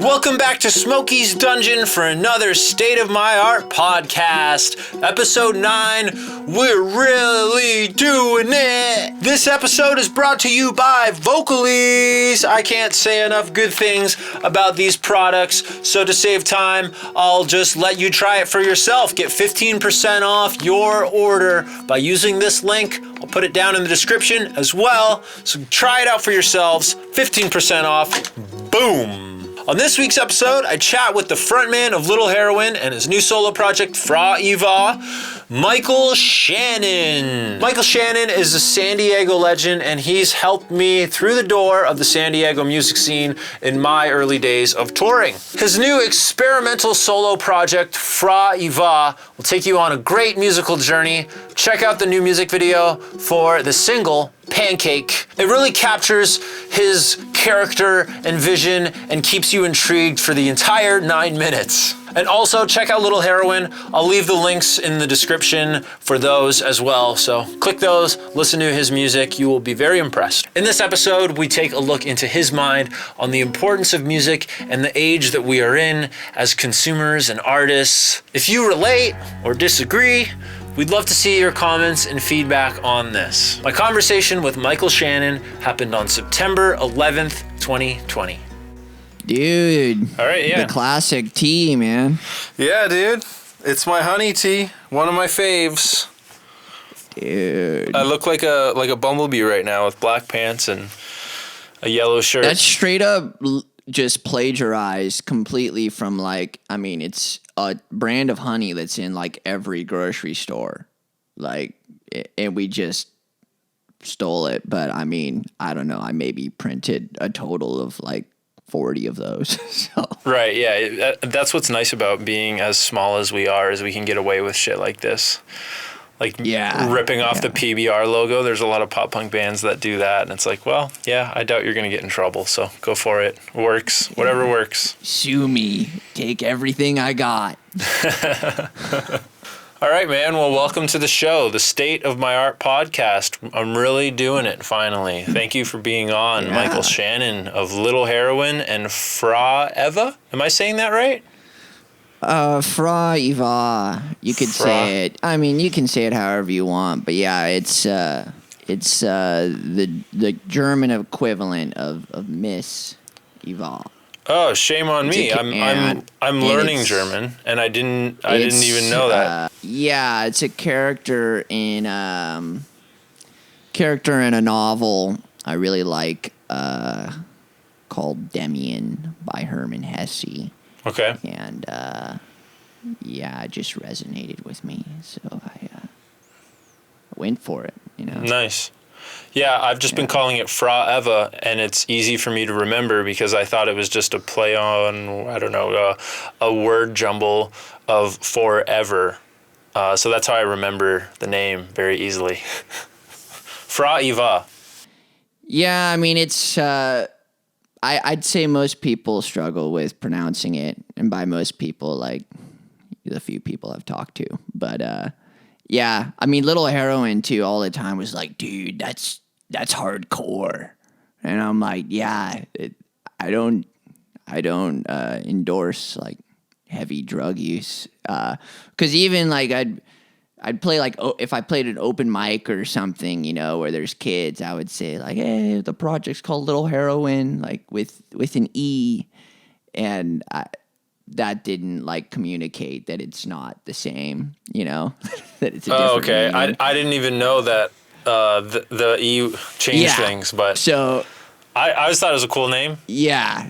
Welcome back to Smokey's Dungeon for another State of My Art podcast. Episode 9, we're really doing it. This episode is brought to you by Vocalese. I can't say enough good things about these products, so to save time, I'll just let you try it for yourself. Get 15% off your order by using this link. I'll put it down in the description as well, so try it out for yourselves. 15% off. Boom. On this week's episode, I chat with the frontman of Little Heroine and his new solo project, Frau Eva, Michael Shannon. Michael Shannon is a San Diego legend, and he's helped me through the door of the San Diego music scene in my early days of touring. His new experimental solo project, Frau Eva, will take you on a great musical journey. Check out the new music video for the single, Pancake. It really captures his character and vision and keeps you intrigued for the entire 9 minutes. And also check out Little Heroine. I'll leave the links in the description for those as well. So click those, listen to his music. You will be very impressed. In this episode, we take a look into his mind on the importance of music and the age that we are in as consumers and artists. If you relate or disagree, we'd love to see your comments and feedback on this. My conversation with Michael Shannon happened on September 11th, 2020. Dude. All right, yeah. The classic tea, man. Yeah, dude. It's my honey tea. One of my faves. Dude. I look like a bumblebee right now with black pants and a yellow shirt. That's straight up just plagiarized completely from it's a brand of honey that's in like every grocery store. And we just stole it. But I mean, I don't know. I maybe printed a total of like 40 of those. So. Right, yeah. That's what's nice about being as small as we are, is we can get away with shit like this. Ripping off the PBR logo. There's a lot of pop punk bands that do that, and it's like, well, yeah, I doubt you're going to get in trouble, so go for it. Works. Whatever works. Sue me. Take everything I got. All right, man. Well, welcome to the show, the State of My Art podcast. I'm really doing it, finally. Thank you for being on, Yeah. Michael Shannon of Little Heroine and Frau Eva. Am I saying that right? Frau Eva. You could say it. I mean, you can say it however you want, but yeah, it's the German equivalent of Miss Eva. Oh, shame on me. I'm learning German, and I didn't even know that. Yeah, it's a character in a novel I really like called Demian by Hermann Hesse. Okay. And it just resonated with me, so I went for it. Nice. Yeah, I've just been calling it Frau Eva, and it's easy for me to remember because I thought it was just a play on, I don't know, a word jumble of forever. So that's how I remember the name very easily. Frau Eva. Yeah, I mean, it's... I'd say most people struggle with pronouncing it, and by most people, like the few people I've talked to. But yeah, I mean, Little Heroine too. All the time was like, dude, that's hardcore, and I'm like, yeah, I don't endorse like heavy drug use, because even like I'd play like if I played an open mic or something, where there's kids, I would say like, hey, the project's called Little Heroine, like with an E, and that didn't like communicate that it's not the same, that it's a different okay. meaning. I didn't even know that the E changed things, but so I always thought it was a cool name. Yeah,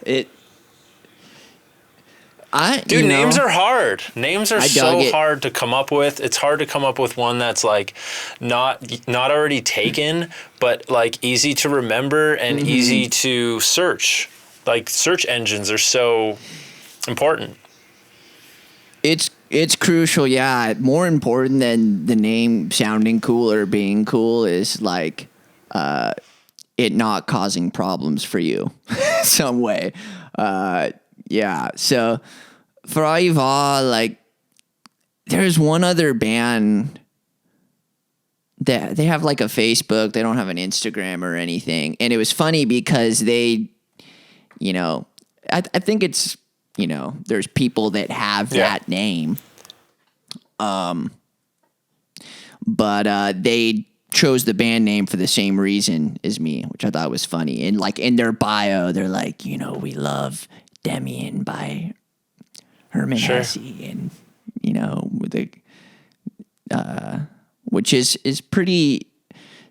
names are hard. Names are so hard to come up with. It's hard to come up with one that's like not already taken, but like easy to remember and easy to search. Like search engines are so important. It's crucial, yeah. More important than the name sounding cool or being cool is like it not causing problems for you some way. Yeah, so Frau Eva, like, there's one other band that they have like a Facebook. They don't have an Instagram or anything. And it was funny because they, I think it's, there's people that have that name. But they chose the band name for the same reason as me, which I thought was funny. And like in their bio, they're like, we love Demian by Herman Hesse, and which is pretty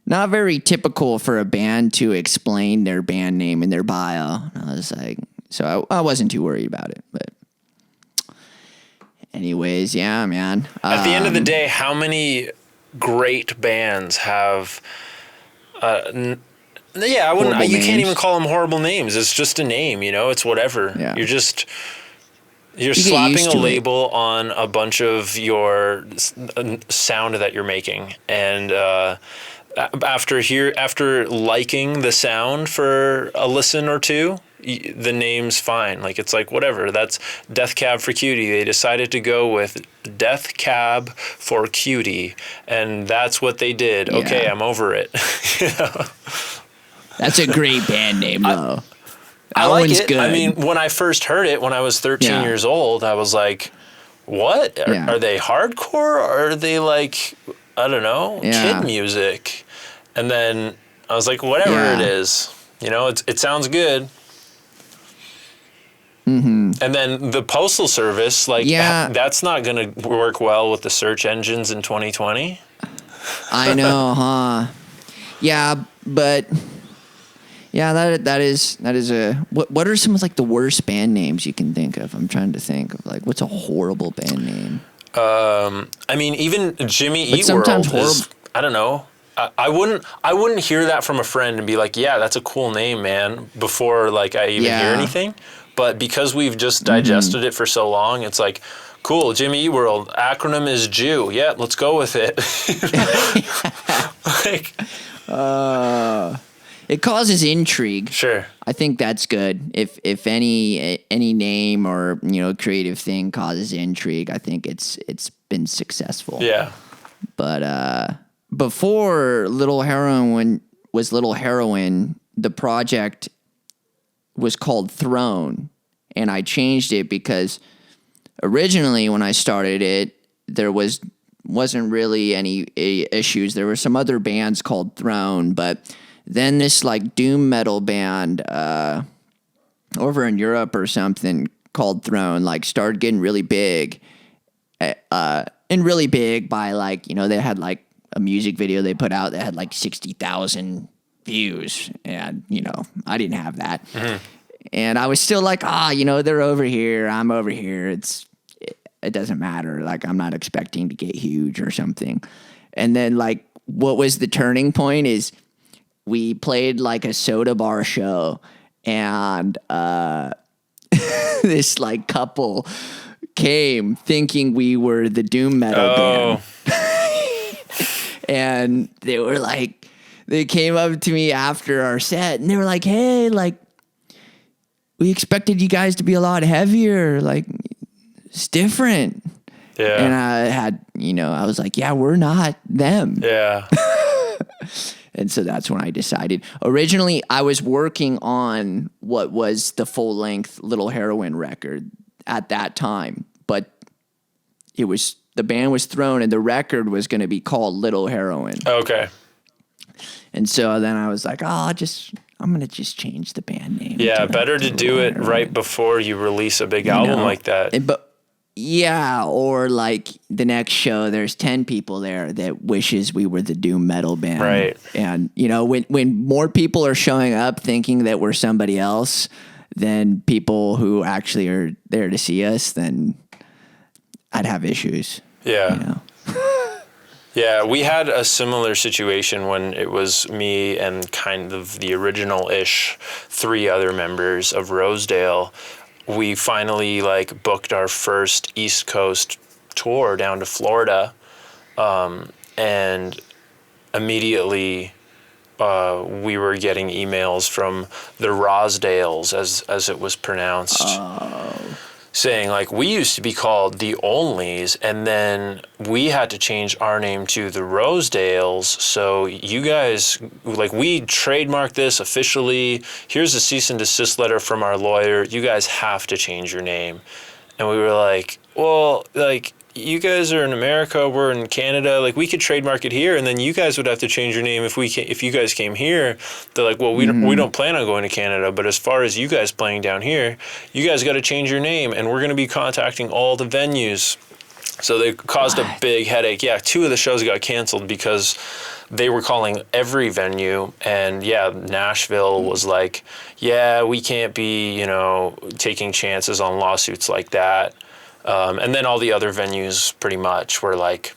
not very typical for a band to explain their band name in their bio. And I was like, so I wasn't too worried about it, but. Anyways, yeah, man. At the end of the day, how many great bands have? You can't even call them horrible names. It's just a name, It's whatever. Yeah. You're slapping a label on a bunch of your sound that you're making, and after liking the sound for a listen or two, the name's fine. Like, it's like, whatever. That's Death Cab for Cutie. They decided to go with Death Cab for Cutie, and that's what they did. Yeah. Okay, I'm over it. That's a great band name, though. I like it. Good. I mean, when I first heard it, when I was 13 years old, I was like, what? Are they hardcore? Or are they like, I don't know, kid music? And then I was like, whatever it is, it sounds good. Mm-hmm. And then the Postal Service, that's not going to work well with the search engines in 2020. I know, huh? Yeah, but that is a what are some of the worst band names you can think of? I'm trying to think of what's a horrible band name. I mean, even Jimmy Eat World is, I don't know. I wouldn't hear that from a friend and be like, yeah, that's a cool name, man, before I even hear anything. But because we've just digested it for so long, it's like, cool, Jimmy Eat World, acronym is Jew. Yeah, let's go with it. It causes intrigue. Sure. I think that's good. If any name or creative thing causes intrigue, I think it's been successful. Yeah. But before Little Heroine was Little Heroine, the project was called Throne, and I changed it because originally when I started it, there wasn't really any issues. There were some other bands called Throne, but then this doom metal band over in Europe or something called Throne started getting really big, and really big by they had a music video they put out that had 60,000 views, and I didn't have that. Mm-hmm. And I was still they're over here, I'm over here, it doesn't matter, I'm not expecting to get huge or something. And then what was the turning point is we played a soda bar show, and this couple came thinking we were the doom metal band. And they were they came up to me after our set, and they were like, hey, we expected you guys to be a lot heavier. It's different. Yeah. And I was like, yeah, we're not them. Yeah. And so that's when I decided. Originally, I was working on what was the full-length Little Heroine record at that time, but the band was Thrown, and the record was going to be called Little Heroine. Okay. And so then I was like, I'm going to just change the band name. Yeah, better to do it right before you release a big album like that. Or the next show, there's 10 people there that wishes we were the doom metal band. Right. And, when more people are showing up thinking that we're somebody else than people who actually are there to see us, then I'd have issues. Yeah. Yeah, we had a similar situation when it was me and kind of the original-ish 3 other members of Rosedale. We finally booked our first East Coast tour down to Florida, and immediately we were getting emails from the Rosdales, as it was pronounced. Oh. saying like, we used to be called the Onlys, and then we had to change our name to the Rosedales. So you guys, like, we trademarked this officially. Here's a cease and desist letter from our lawyer. You guys have to change your name. And we were like, well, like, you guys are in America, we're in Canada, like, we could trademark it here, and then you guys would have to change your name if you guys came here. They're like, well, we don't plan on going to Canada, but as far as you guys playing down here, you guys got to change your name, and we're going to be contacting all the venues. So they caused a big headache. Yeah, 2 of the shows got canceled because they were calling every venue, and yeah, Nashville was like, yeah, we can't be, taking chances on lawsuits like that. And then all the other venues pretty much were like,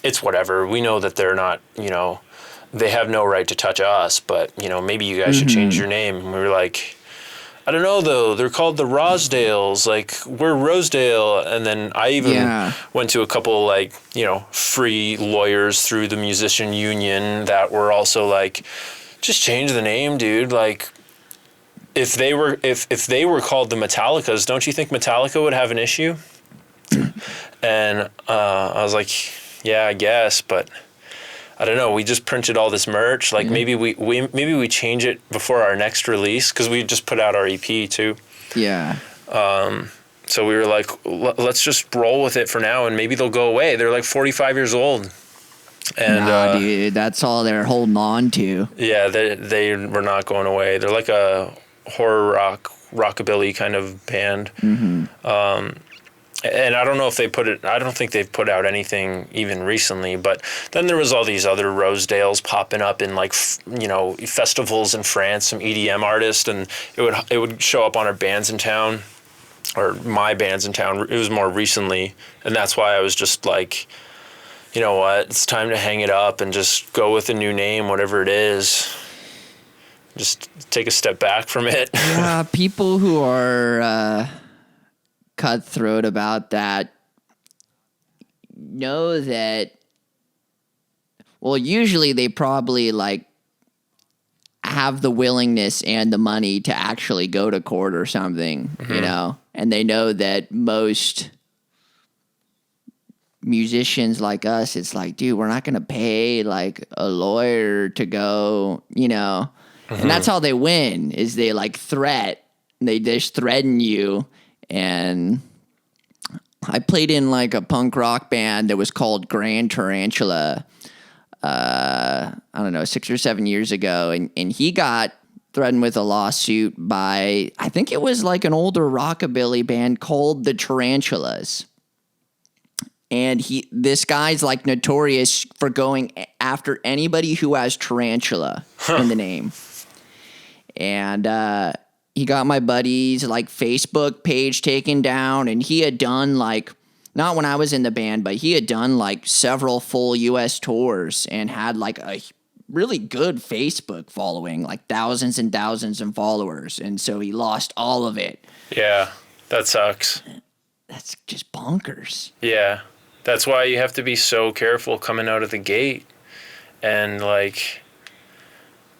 it's whatever. We know that they're not, they have no right to touch us, but, maybe you guys should change your name. And we were like, I don't know, though. They're called the Rosedales. Like, we're Rosedale. And then I even went to a couple, like, free lawyers through the musician union that were also like, just change the name, dude. Like, if they were called the Metallicas, don't you think Metallica would have an issue? And I was like, yeah, I guess, but I don't know. We just printed all this merch. Like, maybe we change it before our next release, because we just put out our EP too. Yeah. So we were like, let's just roll with it for now, and maybe they'll go away. They're like 45 years old. And dude, that's all they're holding on to. Yeah, they were not going away. They're like a horror rockabilly kind of band. And I don't know if I don't think they've put out anything even recently, but then there was all these other Rosedales popping up in, like, festivals in France, some EDM artists, and it would show up on our bands in town, or my bands in town. It was more recently, and that's why I was just like, you know what, it's time to hang it up and just go with a new name, whatever it is. Just take a step back from it. Yeah, people who are cutthroat about that know that, well, usually they probably, like, have the willingness and the money to actually go to court or something, and they know that most musicians like us, it's like, dude, we're not going to pay, like, a lawyer to go, and that's how they win, is they, like, they just threaten you. And I played in, like, a punk rock band that was called Grand Tarantula, I don't know, 6 or 7 years ago. And he got threatened with a lawsuit by, I think it was like an older rockabilly band called the Tarantulas. And this guy's, like, notorious for going after anybody who has tarantula in the name. And, he got my buddy's, like, Facebook page taken down, and he had done, like, not when I was in the band, but he had done, like, several full U.S. tours and had, like, a really good Facebook following, like thousands and thousands of followers. And so he lost all of it. Yeah, that sucks. That's just bonkers. Yeah, that's why you have to be so careful coming out of the gate. And, like,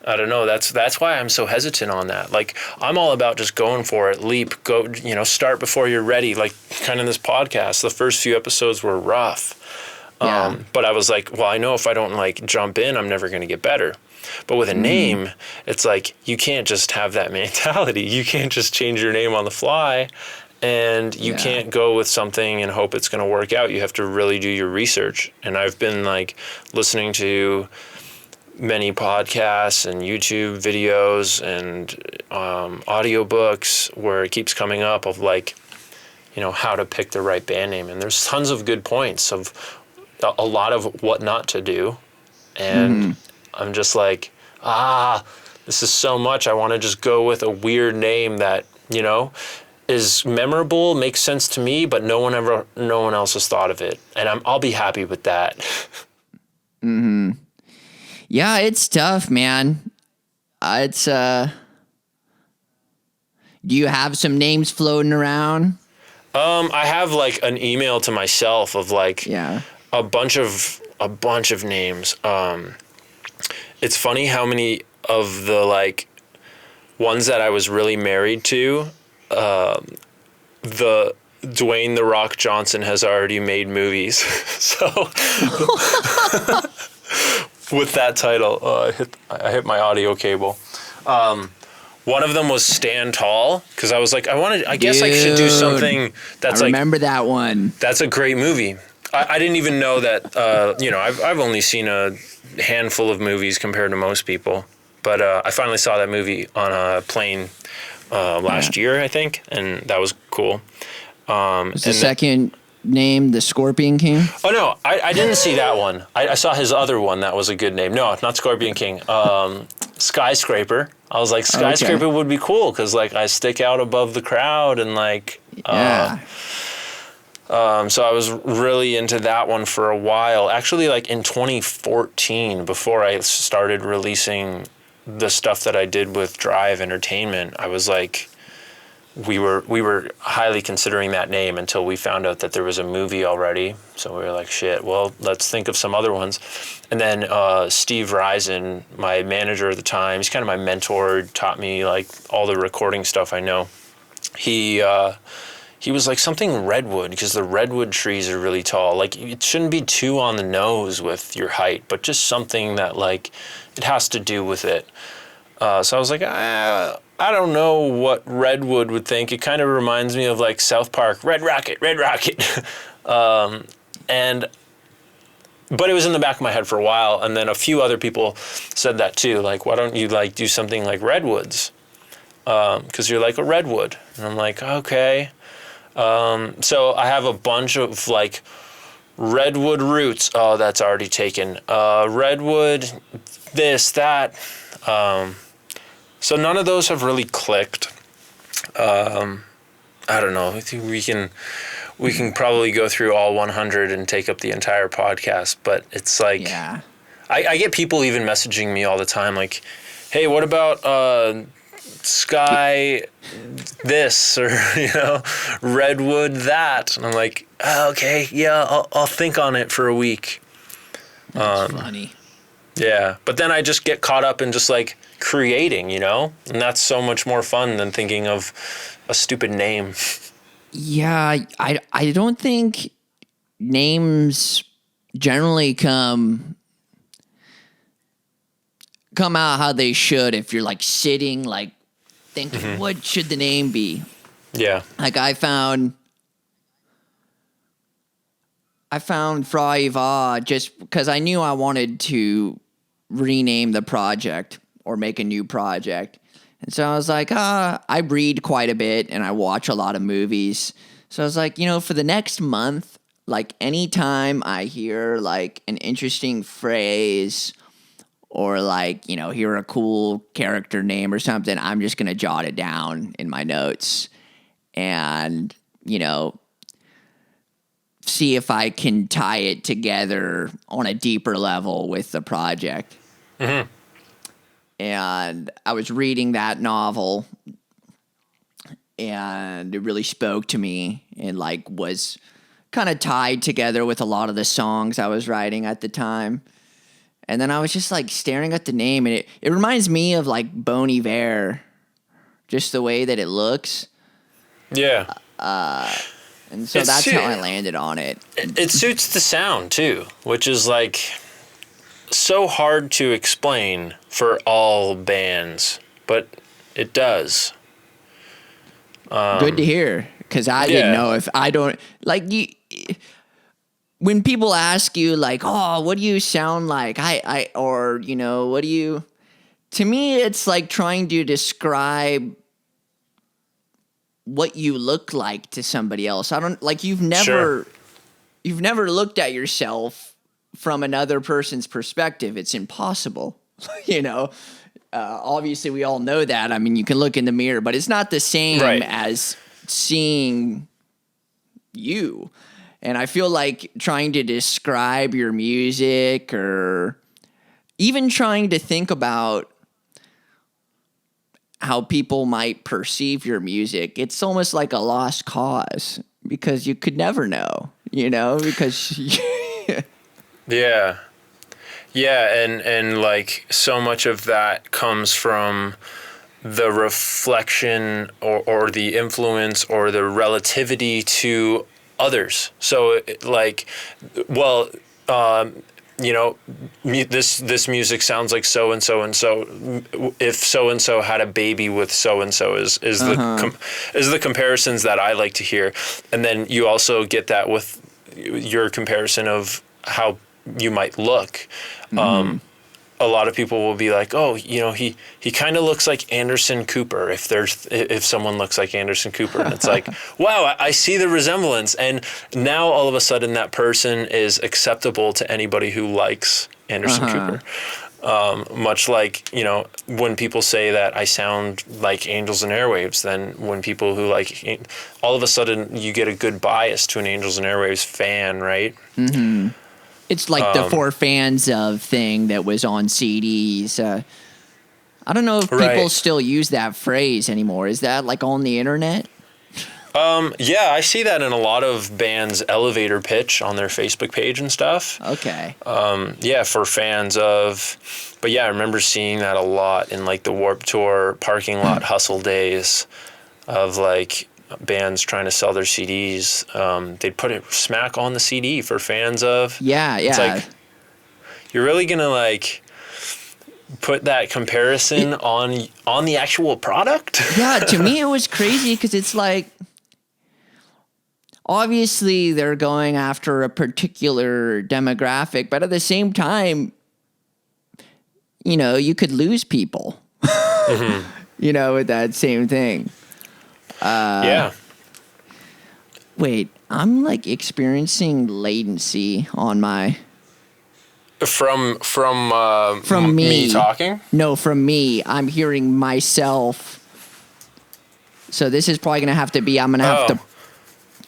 I don't know. That's why I'm so hesitant on that. Like, I'm all about just going for it, leap, go, start before you're ready. Like, kind of this podcast, the first few episodes were rough. Yeah. But I was like, well, I know if I don't, like, jump in, I'm never going to get better. But with a name, it's like, you can't just have that mentality. You can't just change your name on the fly, and you can't go with something and hope it's going to work out. You have to really do your research. And I've been, like, listening to many podcasts and YouTube videos and audiobooks where it keeps coming up of, like, how to pick the right band name. And there's tons of good points of a lot of what not to do. And I'm just like, this is so much. I want to just go with a weird name that, is memorable, makes sense to me, but no one else has thought of it. And I'll be happy with that. Yeah, it's tough, man. Do you have some names floating around? I have, like, an email to myself of, like, a bunch of names. It's funny how many of the, like, ones that I was really married to, the Dwayne The Rock Johnson has already made movies. So with that title, I hit my audio cable. One of them was Stand Tall, because I was like, I guess I should do something that's I remember that one. That's a great movie. I didn't even know that, I've only seen a handful of movies compared to most people. But I finally saw that movie on a plane last year, I think, and that was cool. Was the second name The Scorpion King? Oh, no, I didn't see that one. I saw his other one that was a good name. No, not Scorpion King. Skyscraper. I was like, Skyscraper would be cool because, like, I stick out above the crowd and, like... Yeah. So I was really into that one for a while. Actually, like, in 2014, before I started releasing the stuff that I did with Drive Entertainment, I was like... We were highly considering that name until we found out that there was a movie already. So we were like, shit, well, let's think of some other ones. And then Steve Risen, my manager at the time, he's kind of my mentor, taught me like all the recording stuff I know. He was like something redwood, because the redwood trees are really tall. Like, it shouldn't be too on the nose with your height, but just something that like it has to do with it. So I was like, I don't know what Redwood would think. It kind of reminds me of like South Park, Red Rocket, Red Rocket. But it was in the back of my head for a while. And then a few other people said that too. Like, why don't you like do something like Redwoods? 'Cause you're like a redwood. And I'm like, okay. So I have a bunch of like redwood roots. Oh, that's already taken. Redwood, this, that. So none of those have really clicked. I don't know. I think we can probably go through all 100 and take up the entire podcast. But it's like, yeah. I get people even messaging me all the time, like, "Hey, what about Sky this, or Redwood that?" And I'm like, oh, okay, yeah, I'll think on it for a week. That's funny. Yeah, but then I just get caught up in just like creating, and that's so much more fun than thinking of a stupid name. Yeah, I don't think names generally come out how they should if you're like sitting like thinking what should the name be. Yeah. Like I found Frau Eva just because I knew I wanted to rename the project or make a new project. And so I was like, I read quite a bit and I watch a lot of movies. So I was like, for the next month, like anytime I hear like an interesting phrase or like, hear a cool character name or something, I'm just going to jot it down in my notes and, see if I can tie it together on a deeper level with the project. Mm-hmm. And I was reading that novel and it really spoke to me and like was kind of tied together with a lot of the songs I was writing at the time. And then I was just like staring at the name and it reminds me of like Bon Iver, just the way that it looks. Yeah. And so that's how I landed on it. It suits the sound too, which is like so hard to explain for all bands, but it does. Good to hear, because I didn't know if I don't like you. When people ask you like, "Oh, what do you sound like?" or what do you? To me, it's like trying to describe what you look like to somebody else. I don't like you've never looked at yourself from another person's perspective. It's impossible. Obviously we all know that. I mean, you can look in the mirror, but it's not the same as seeing you. And I feel like trying to describe your music or even trying to think about how people might perceive your music, it's almost like a lost cause because you could never know, because Yeah. Yeah, and like so much of that comes from the reflection or the influence or the relativity to others. So like, well, you know, this music sounds like so and so and so. If so and so had a baby with so and so is the comparisons that I like to hear, and then you also get that with your comparison of how you might look. A lot of people will be like, oh, you know, he kind of looks like Anderson Cooper if someone looks like Anderson Cooper. And it's like, wow, I see the resemblance. And now all of a sudden that person is acceptable to anybody who likes Anderson Cooper. Much like, you know, when people say that I sound like Angels and Airwaves, then when people who like, all of a sudden you get a good bias to an Angels and Airwaves fan, right? Mm-hmm. It's like the for fans of thing that was on CDs. I don't know if people still use that phrase anymore. Is that like on the internet? Yeah, I see that in a lot of bands' elevator pitch on their Facebook page and stuff. Okay. Yeah, for fans of, but yeah, I remember seeing that a lot in like the Warped Tour parking lot hustle days of like bands trying to sell their CDs. They'd put it smack on the CD for fans of. Yeah. It's like, you're really gonna like put that comparison on the actual product? Yeah, to me it was crazy because it's like, obviously they're going after a particular demographic, but at the same time, you know, you could lose people, you know, with that same thing. Yeah. Wait, I'm like experiencing latency on my... From me talking? No, from me. I'm hearing myself. So this is probably going to have to be, I'm going to have to...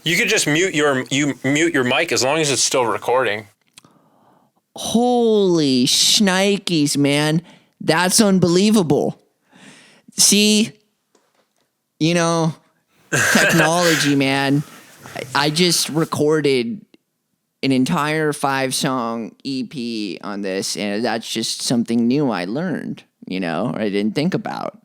You could just mute your mic as long as it's still recording. Holy shnikes, man. That's unbelievable. See, you know, technology, man. I just recorded an entire 5-song EP on this, and that's just something new I learned, you know, or I didn't think about.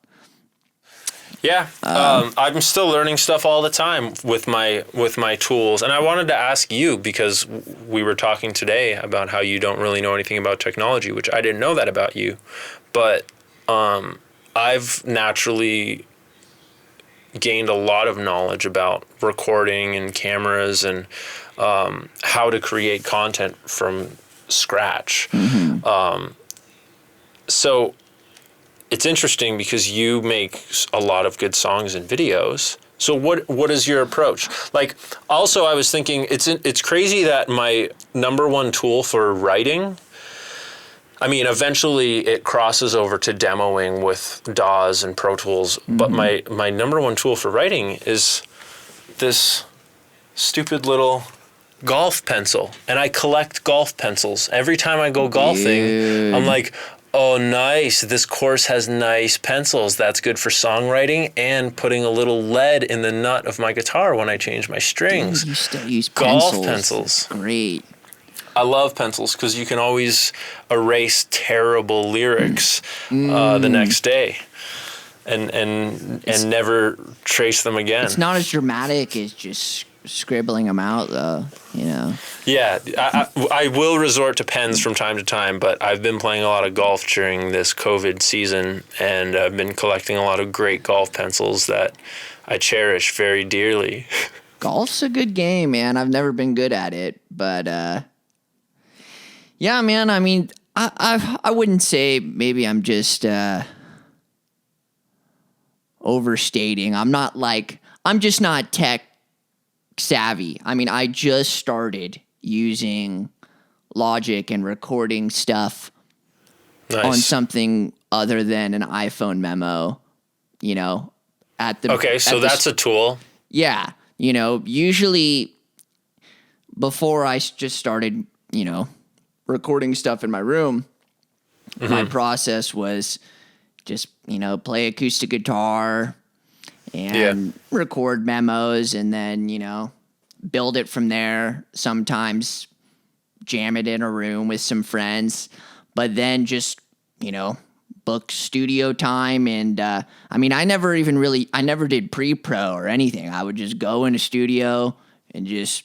Yeah, I'm still learning stuff all the time with my tools, and I wanted to ask you because we were talking today about how you don't really know anything about technology, which I didn't know that about you, but I've naturally gained a lot of knowledge about recording and cameras and how to create content from scratch. So it's interesting because you make a lot of good songs and videos. So what is your approach? Like, also I was thinking it's crazy that my number one tool for writing, I mean, eventually it crosses over to demoing with DAWs and Pro Tools, but my number one tool for writing is this stupid little golf pencil. And I collect golf pencils. Every time I go golfing, I'm like, oh, nice. This course has nice pencils. That's good for songwriting and putting a little lead in the nut of my guitar when I change my strings. Dude, you still use golf pencils. Great. I love pencils because you can always erase terrible lyrics the next day and never trace them again. It's not as dramatic as just scribbling them out, though, you know. Yeah, I will resort to pens from time to time, but I've been playing a lot of golf during this COVID season, and I've been collecting a lot of great golf pencils that I cherish very dearly. Golf's a good game, man. I've never been good at it, but yeah, man. I mean, I wouldn't say maybe I'm just overstating. I'm just not tech savvy. I mean, I just started using Logic and recording stuff on something other than an iPhone memo, you know, so that's a tool. Yeah. You know, usually before I just started, you know, recording stuff in my room, my process was just, you know, play acoustic guitar and record memos and then, you know, build it from there. Sometimes jam it in a room with some friends, but then just, you know, book studio time. And I mean, I never did pre-pro or anything. I would just go in a studio and just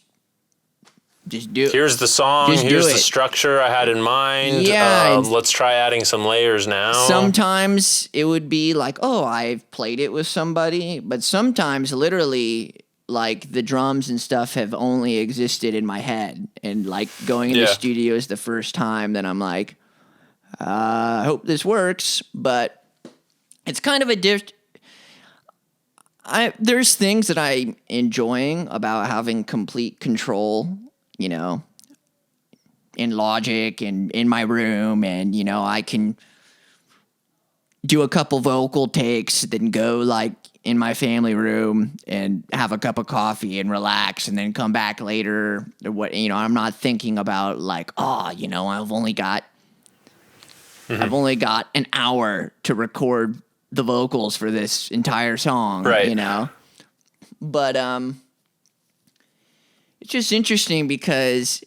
do. Here's the song. Just Here's do the it. structure I had in mind. Yeah, Let's try adding some layers now. Sometimes it would be like, oh, I've played it with somebody, but sometimes literally like the drums and stuff have only existed in my head, and like going in the studio is the first time that I'm like, I hope this works, but it's kind of a there's things that I'm enjoying about having complete control, you know, in Logic and in my room, and you know, I can do a couple vocal takes, then go like in my family room and have a cup of coffee and relax, and then come back later. What, you know, I'm not thinking about like, oh, you know, I've only got an hour to record the vocals for this entire song, right? You know, but it's just interesting because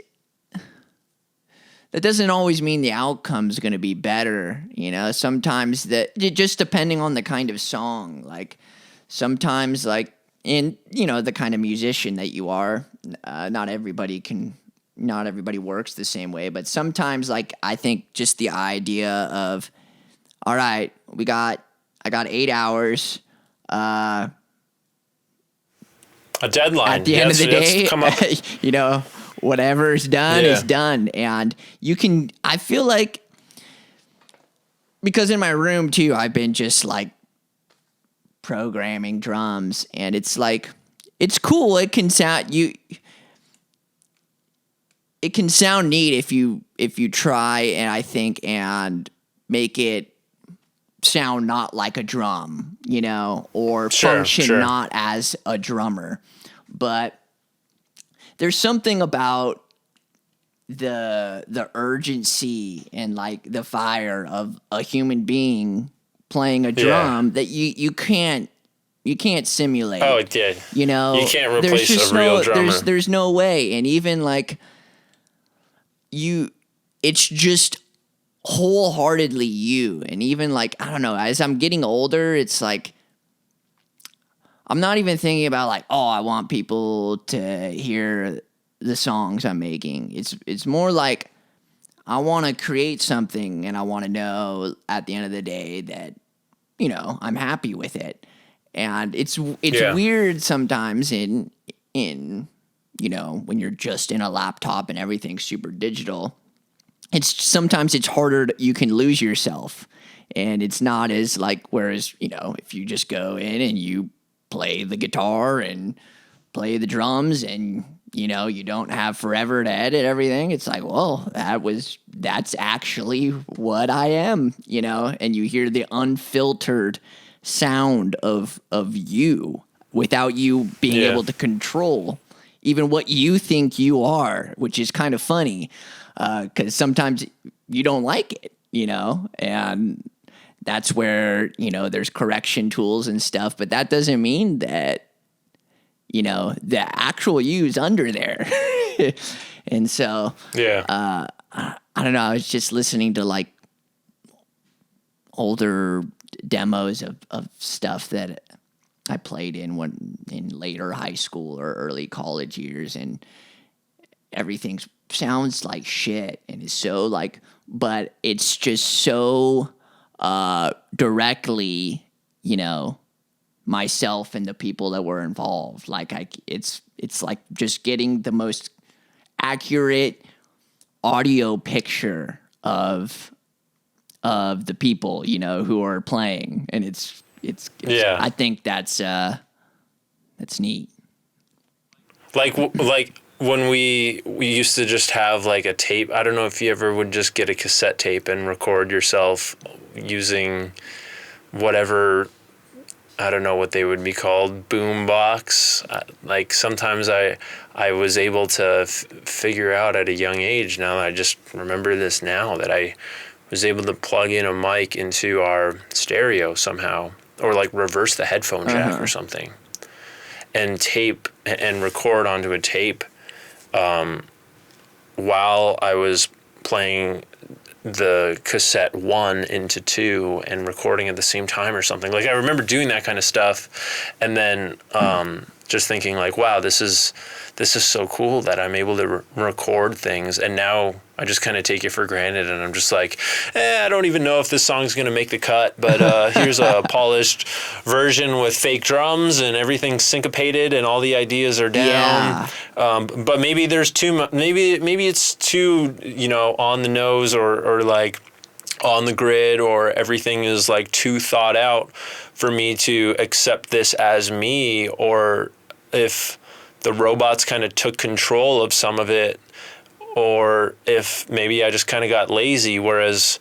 that doesn't always mean the outcome's going to be better. You know, sometimes that just depending on the kind of song, like sometimes like in, you know, the kind of musician that you are, not everybody works the same way, but sometimes like, I think just the idea of, all right, I got 8 hours, a deadline at the end of the day, come up. you know, whatever's done is done. And I feel like, because in my room too, I've been just like programming drums, and it's like, it's cool. It can sound neat if you try, and I think, and make it sound not like a drum, you know, or function not as a drummer. But there's something about the urgency and like the fire of a human being playing a drum that you can't simulate. Oh, it did. You know, you can't replace a real drummer. There's no way. And even like it's just wholeheartedly you. And even like, I don't know, as I'm getting older, it's like, I'm not even thinking about like, oh, I want people to hear the songs I'm making. It's more like, I want to create something, and I want to know at the end of the day that, you know, I'm happy with it. And it's weird sometimes in, you know, when you're just in a laptop and everything's super digital. Sometimes it's harder you can lose yourself, and it's not as like, whereas, you know, if you just go in and you play the guitar and play the drums, and, you know, you don't have forever to edit everything, it's like, well, that's actually what I am, you know, and you hear the unfiltered sound of you without you being able to control even what you think you are, which is kind of funny. Because sometimes you don't like it, you know, and that's where, you know, there's correction tools and stuff, but that doesn't mean that, you know, the actual you's under there. And so, I don't know, I was just listening to like older demos of stuff that I played in later high school or early college years, and everything sounds like shit, and it's so like, but it's just so directly, you know, myself and the people that were involved. Like it's like just getting the most accurate audio picture of the people, you know, who are playing, and it's I think that's neat. Like when we used to just have like a tape. I don't know if you ever would just get a cassette tape and record yourself using whatever, I don't know what they would be called, boom box. Like sometimes I was able to figure out at a young age, now I just remember this now, that I was able to plug in a mic into our stereo somehow, or like reverse the headphone jack or something, and tape and record onto a tape while I was playing the cassette 1 into 2 and recording at the same time or something. Like I remember doing that kind of stuff, and then just thinking like, wow, this is so cool that I'm able to record things. And now I just kind of take it for granted, and I'm just like, I don't even know if this song's gonna make the cut, but here's a polished version with fake drums and everything syncopated and all the ideas are down. Yeah. But maybe there's maybe it's too, on the nose or like on the grid, or everything is like too thought out for me to accept this as me, or if the robots kind of took control of some of it, or if maybe I just kind of got lazy. Whereas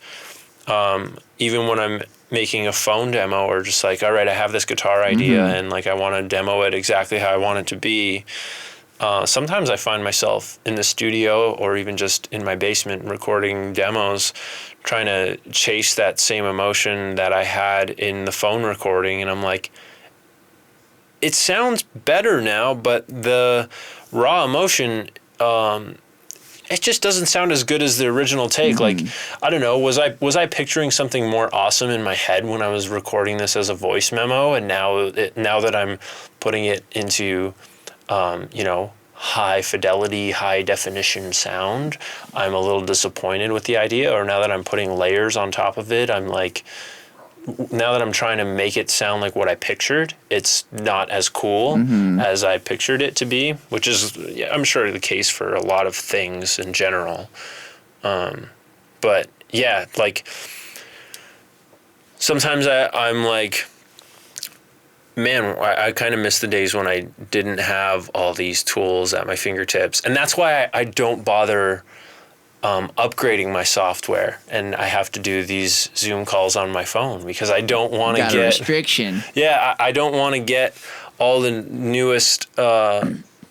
even when I'm making a phone demo, or just like, all right, I have this guitar idea and like I want to demo it exactly how I want it to be. Sometimes I find myself in the studio or even just in my basement recording demos, trying to chase that same emotion that I had in the phone recording. And I'm like, it sounds better now, but the raw emotion, it just doesn't sound as good as the original take. Like, I don't know, was I picturing something more awesome in my head when I was recording this as a voice memo? And now that I'm putting it into, high fidelity, high definition sound, I'm a little disappointed with the idea. Or now that I'm putting layers on top of it, I'm like, now that I'm trying to make it sound like what I pictured, it's not as cool as I pictured it to be, which is, I'm sure, the case for a lot of things in general. But yeah, like sometimes I'm like, man, I kind of miss the days when I didn't have all these tools at my fingertips. And that's why I don't bother upgrading my software, and I have to do these Zoom calls on my phone, because I don't want to get a restriction. Yeah, I don't want to get all the newest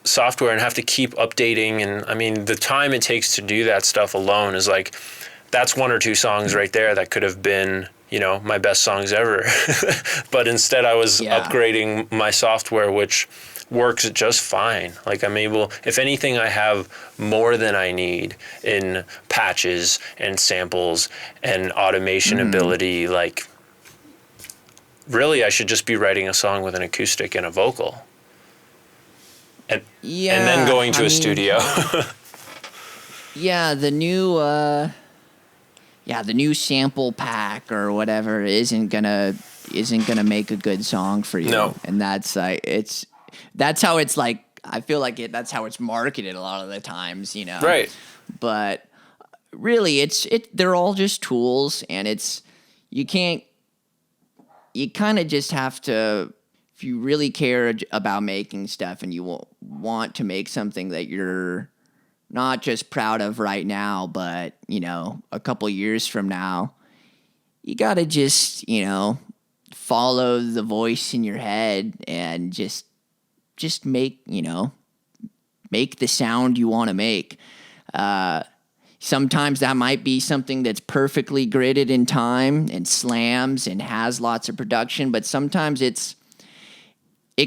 software and have to keep updating. And I mean, the time it takes to do that stuff alone is like, that's 1 or 2 songs right there that could have been, my best songs ever. But instead I was upgrading my software, which works just fine. Like I'm able, if anything, I have more than I need in patches and samples and automation ability. Like really, I should just be writing a song with an acoustic and a vocal. And then going to a studio. The new sample pack or whatever isn't gonna make a good song for you. No. And that's like that's how it's like, I feel like that's how it's marketed a lot of the times, Right. But really they're all just tools, and you kind of just have to, if you really care about making stuff and you want to make something that you're not just proud of right now, but, a couple years from now, you got to just, follow the voice in your head and just make, make the sound you want to make. Sometimes that might be something that's perfectly gridded in time and slams and has lots of production, but sometimes it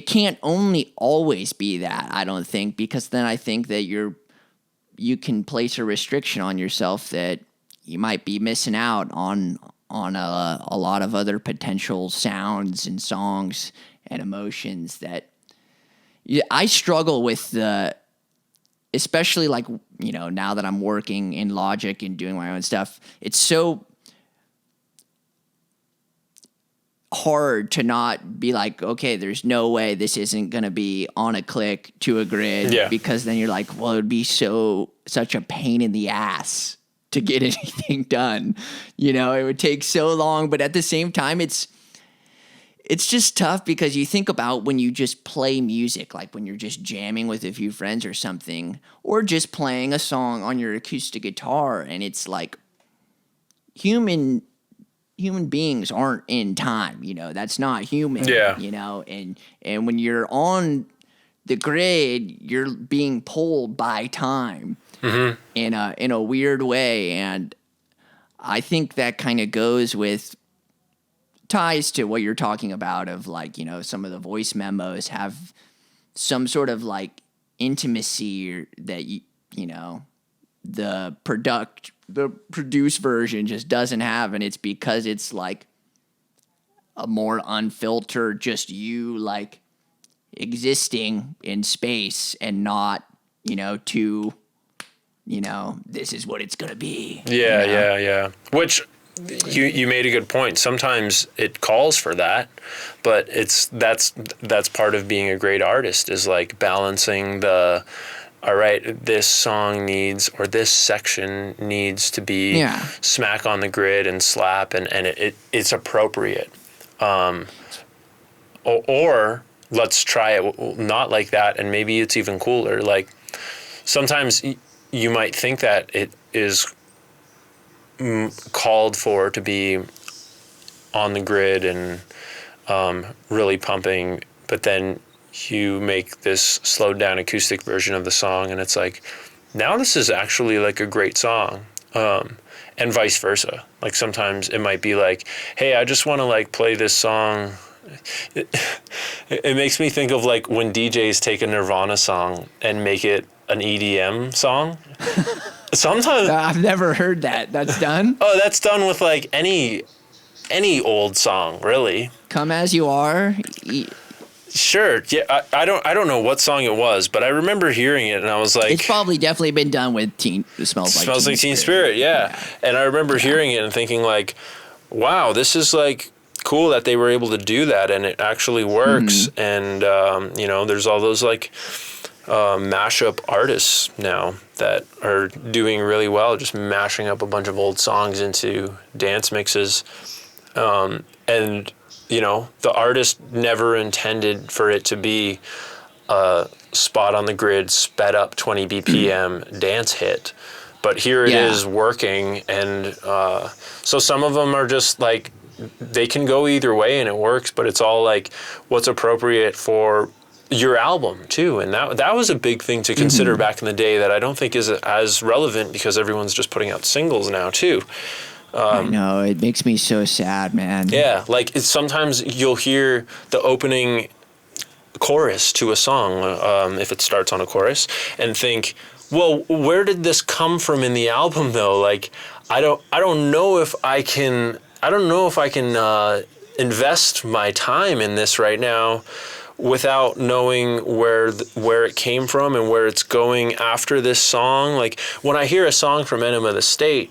can't only always be that, I don't think, because then I think that you can place a restriction on yourself that you might be missing out on a lot of other potential sounds and songs and emotions that I struggle with, especially like, now that I'm working in Logic and doing my own stuff, it's so hard to not be like, okay, there's no way this isn't going to be on a click to a grid, because then you're like, well, it would be such a pain in the ass to get anything done. It would take so long, but at the same time, it's just tough, because you think about when you just play music, like when you're just jamming with a few friends or something, or just playing a song on your acoustic guitar, and it's like human beings aren't in time, that's not human, and when you're on the grid, you're being pulled by time in a weird way. And I think that kind of ties to what you're talking about of like, some of the voice memos have some sort of like intimacy that the produced version just doesn't have, and it's because it's like a more unfiltered, just you like existing in space and not, too, this is what it's gonna be. Yeah, yeah. Which you made a good point. Sometimes it calls for that, but that's part of being a great artist, is like balancing the, all right, this song needs, or this section needs to be smack on the grid and slap, and it's appropriate. Or let's try it not like that, and maybe it's even cooler. Like sometimes you might think that it is called for to be on the grid and really pumping, but then you make this slowed down acoustic version of the song, and it's like, now this is actually like a great song. And vice versa. Like sometimes it might be like, hey, I just want to like play this song. It makes me think of like when DJs take a Nirvana song and make it an EDM song. Sometimes I've never heard that. That's done? Oh, that's done with like any old song, really. Come As You Are. Sure. Yeah, I don't know what song it was, but I remember hearing it and I was like, it's probably definitely been done with Smells Like Teen Spirit. Yeah. And I remember hearing it and thinking like, wow, this is like cool that they were able to do that and it actually works. And there's all those like mashup artists now that are doing really well, just mashing up a bunch of old songs into dance mixes. And the artist never intended for it to be a spot on the grid, sped up 20 BPM dance hit. But here it is working. And so some of them are just like, they can go either way and it works, but it's all like what's appropriate for your album too. And that was a big thing to consider back in the day that I don't think is as relevant because everyone's just putting out singles now too. I know, it makes me so sad, man. Yeah, like sometimes you'll hear the opening chorus to a song, if it starts on a chorus, and think, well, where did this come from in the album though? Like, I don't know if I can invest my time in this right now without knowing where it came from and where it's going after this song. Like when I hear a song from Enema of the State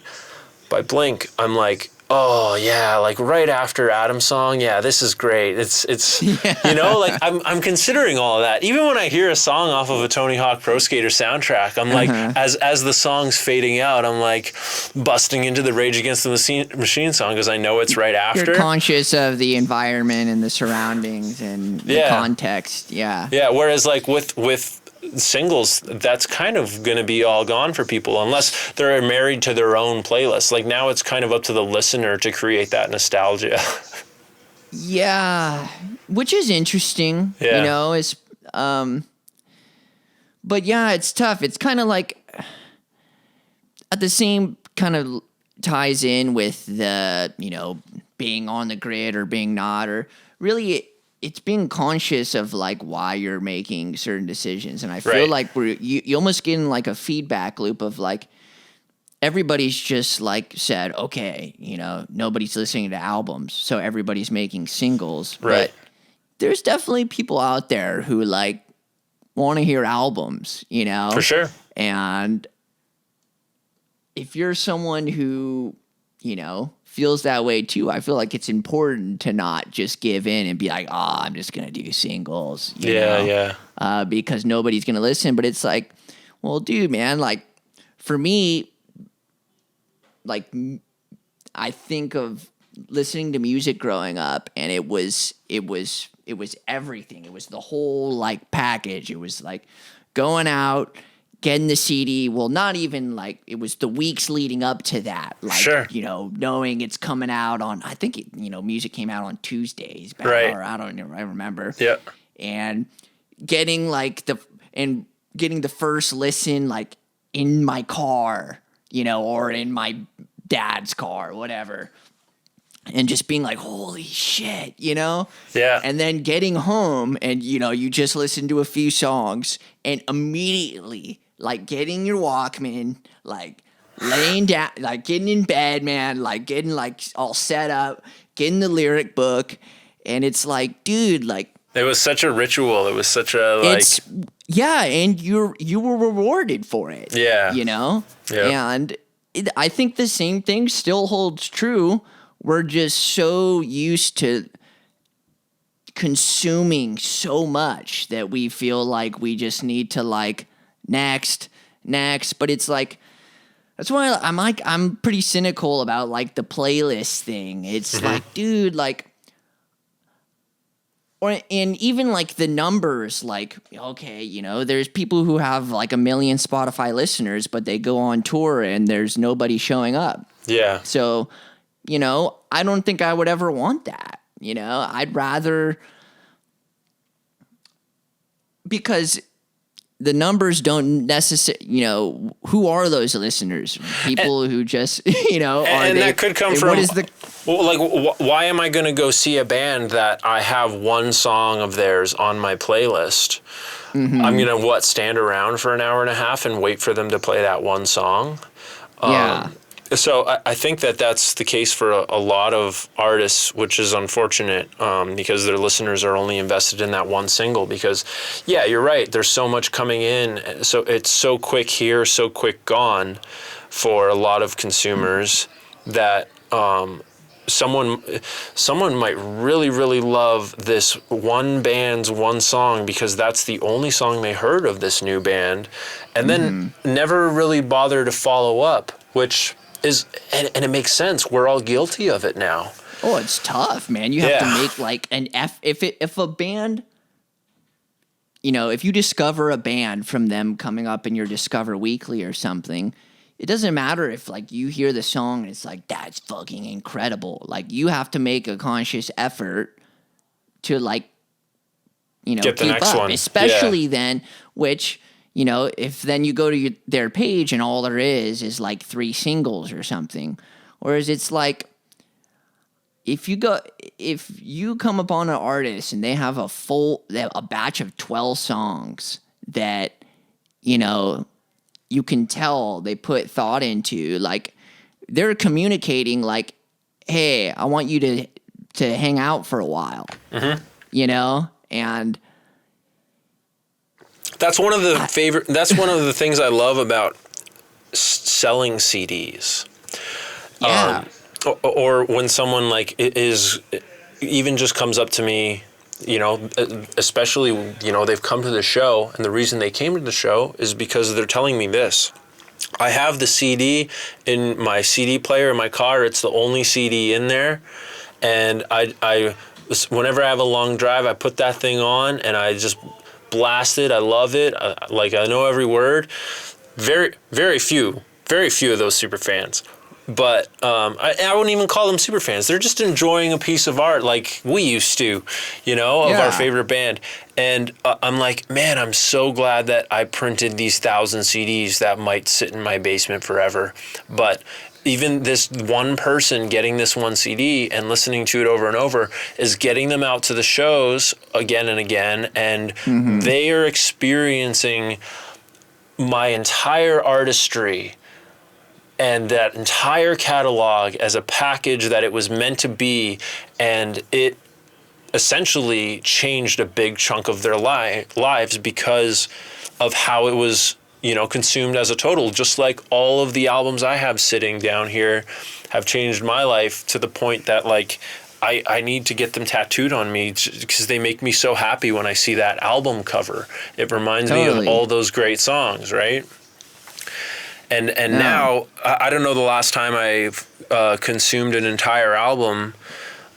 by Blink, I'm like, oh yeah, like right after Adam's song, yeah, this is great. It's like I'm considering all of that. Even when I hear a song off of a Tony Hawk Pro Skater soundtrack, I'm like, as the song's fading out, I'm like busting into the Rage Against the Machine song because I know it's right after. You're conscious of the environment and the surroundings and the context. Yeah. Yeah. Whereas like with singles, that's kind of going to be all gone for people unless they're married to their own playlist. Like now it's kind of up to the listener to create that nostalgia. Yeah, which is interesting. Yeah. It's but yeah, it's tough. It's kind of like at the same kind of ties in with the being on the grid or being not, or really it's being conscious of like why you're making certain decisions. And I feel like you almost get in like a feedback loop of like everybody's just like said, okay, nobody's listening to albums, so everybody's making singles. Right. But there's definitely people out there who like want to hear albums, For sure. And if you're someone who, feels that way too, I feel like it's important to not just give in and be like, I'm just going to do singles. You know? Because nobody's going to listen. But it's like, well, dude, man, like for me, like I think of listening to music growing up and it was everything. It was the whole like package. It was like going out, getting the CD, well, not even like, it was the weeks leading up to that. Like, sure. Knowing it's coming out on, I think, music came out on Tuesdays. Right. Or I remember. Yeah. And getting getting the first listen, like in my car, or in my dad's car, whatever. And just being like, holy shit, Yeah. And then getting home and, you just listen to a few songs and immediately like getting your Walkman, like laying down, like getting in bed, man, like getting like all set up, getting the lyric book, and it's like, dude, like It was such a ritual. It was such a like. Yeah, and you were rewarded for it. Yeah. You know? Yeah. And I think the same thing still holds true. We're just so used to consuming so much that we feel like we just need to like next. But it's like, that's why I'm pretty cynical about like the playlist thing. It's like, dude, like, and even like the numbers, like, okay, you know, there's people who have like 1 million Spotify listeners, but they go on tour and there's nobody showing up. Yeah. So, you know, I don't think I would ever want that. You know, I'd rather, because the numbers don't necessarily, you know, who are those listeners? People who just, you know, and that could come from, what is the, well, like, why am I going to go see a band that I have one song of theirs on my playlist? I'm going to, stand around for an hour and a half and wait for them to play that one song? Yeah. So I think that that's the case for a lot of artists, which is unfortunate because their listeners are only invested in that one single. Because, yeah, you're right. There's so much coming in. So it's so quick here, so quick gone for a lot of consumers that someone might really, really love this one band's one song because that's the only song they heard of this new band, and then never really bother to follow up, which is, and it makes sense. We're all guilty of it now. Oh, it's tough, man. You have to make like if a band, you know, if you discover a band from them coming up in your Discover Weekly or something, it doesn't matter if like you hear the song and it's like, that's fucking incredible. Like you have to make a conscious effort to like, you know, get the keep next up, one. especially then, which, you know, if then you go to their page and all there is like 3 singles or something. Whereas it's like, if you come upon an artist and they have a batch of 12 songs that, you know, you can tell they put thought into, like they're communicating like, hey, I want you to hang out for a while, you know? And that's one of the things I love about selling CDs. Yeah. Or when someone like is even just comes up to me, you know, especially, you know, they've come to the show, and the reason they came to the show is because they're telling me this. I have the CD in my CD player in my car. It's the only CD in there, and I whenever I have a long drive, I put that thing on and I just blast it. I love it. I know every word. Very few of those super fans. But I wouldn't even call them super fans. They're just enjoying a piece of art like we used to, you know, of our favorite band. And I'm like, man, I'm so glad that I printed these 1,000 CDs that might sit in my basement forever. But even this one person getting this one CD and listening to it over and over is getting them out to the shows again and again. And they are experiencing my entire artistry and that entire catalog as a package that it was meant to be, and it essentially changed a big chunk of their lives because of how it was, you know, consumed as a total. Just like all of the albums I have sitting down here have changed my life to the point that, like, I need to get them tattooed on me because they make me so happy when I see that album cover. It reminds me of all those great songs, right? And now, I don't know the last time I've consumed an entire album,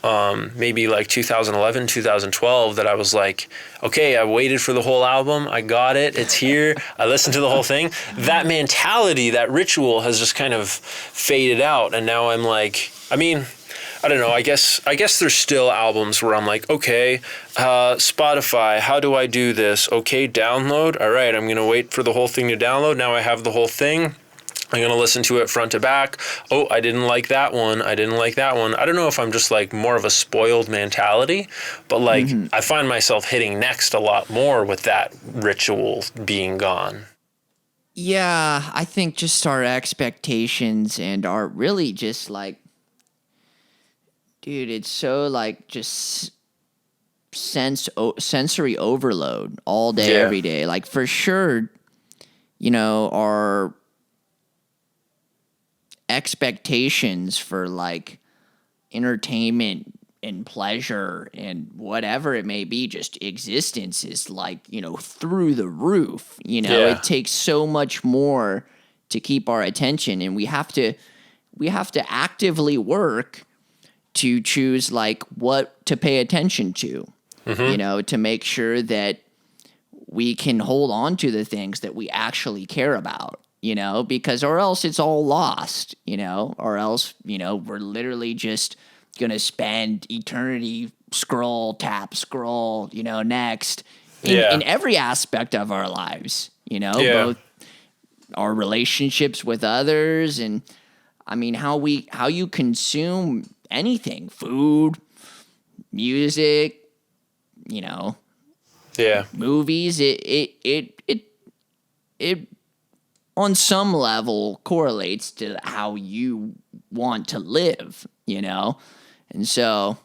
maybe like 2011, 2012, that I was like, okay, I waited for the whole album. I got it. It's here. I listened to the whole thing. That mentality, that ritual has just kind of faded out. And now I'm like, I mean, I don't know. I guess there's still albums where I'm like, okay, Spotify, how do I do this? Okay, download. All right, I'm going to wait for the whole thing to download. Now I have the whole thing. I'm going to listen to it front to back. Oh, I didn't like that one. I didn't like that one. I don't know if I'm just like more of a spoiled mentality, but like I find myself hitting next a lot more with that ritual being gone. Yeah, I think just our expectations and our really just like, dude, it's so like just sensory overload all day, Yeah. every day. Like for sure, our expectations for like entertainment and pleasure and whatever it may be, just existence is like, through the roof. Yeah. It takes so much more to keep our attention, and we have to actively work to choose like what to pay attention to, to make sure that we can hold on to the things that we actually care about, because or else it's all lost, or else, we're literally just going to spend eternity scroll, next in Yeah. every aspect of our lives, Yeah. both our relationships with others and I mean how you consume anything, food, music, Yeah. movies, it on some level correlates to how you want to live, And so,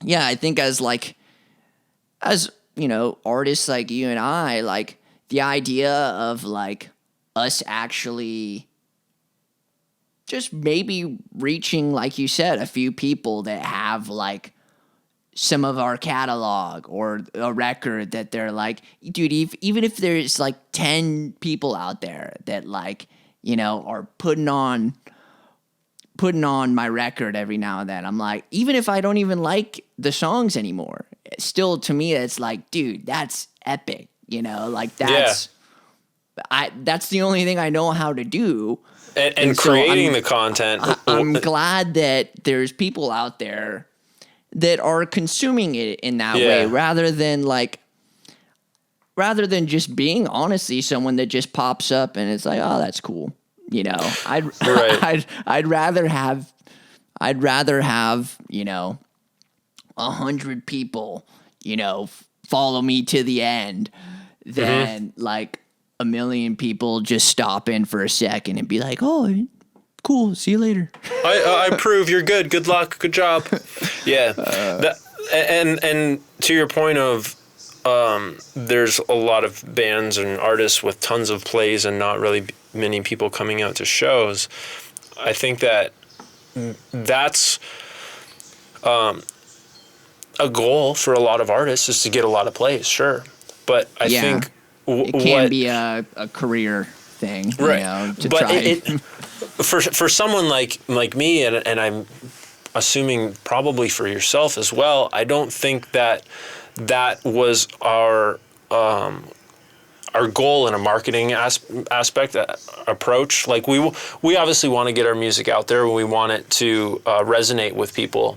yeah, I think as artists like you and I, like the idea of like us actually just maybe reaching, like you said, a few people that have like some of our catalog or a record that they're like, dude, even if there's like 10 people out there that like, are putting on my record every now and then, I'm like, even if I don't even like the songs anymore, still to me, it's like, dude, that's epic, like Yeah. that's the only thing I know how to do. And So creating the content. I'm glad that there's people out there that are consuming it in that way Yeah. rather than just being honestly someone that just pops up and it's like, oh, that's cool. I'd Right. I'd rather have 100 people, follow me to the end than like a million people just stop in for a second and be like, oh, cool, see you later. I approve. You're good. Good luck. Good job. Yeah. And to your point of, there's a lot of bands and artists with tons of plays and not really many people coming out to shows. I think that's a goal for a lot of artists is to get a lot of plays, sure. But I think it can be a career thing, right. to But try. for someone like me, and I'm assuming probably for yourself as well, I don't think that was our goal in a marketing aspect approach. Like we obviously want to get our music out there. We want it to resonate with people,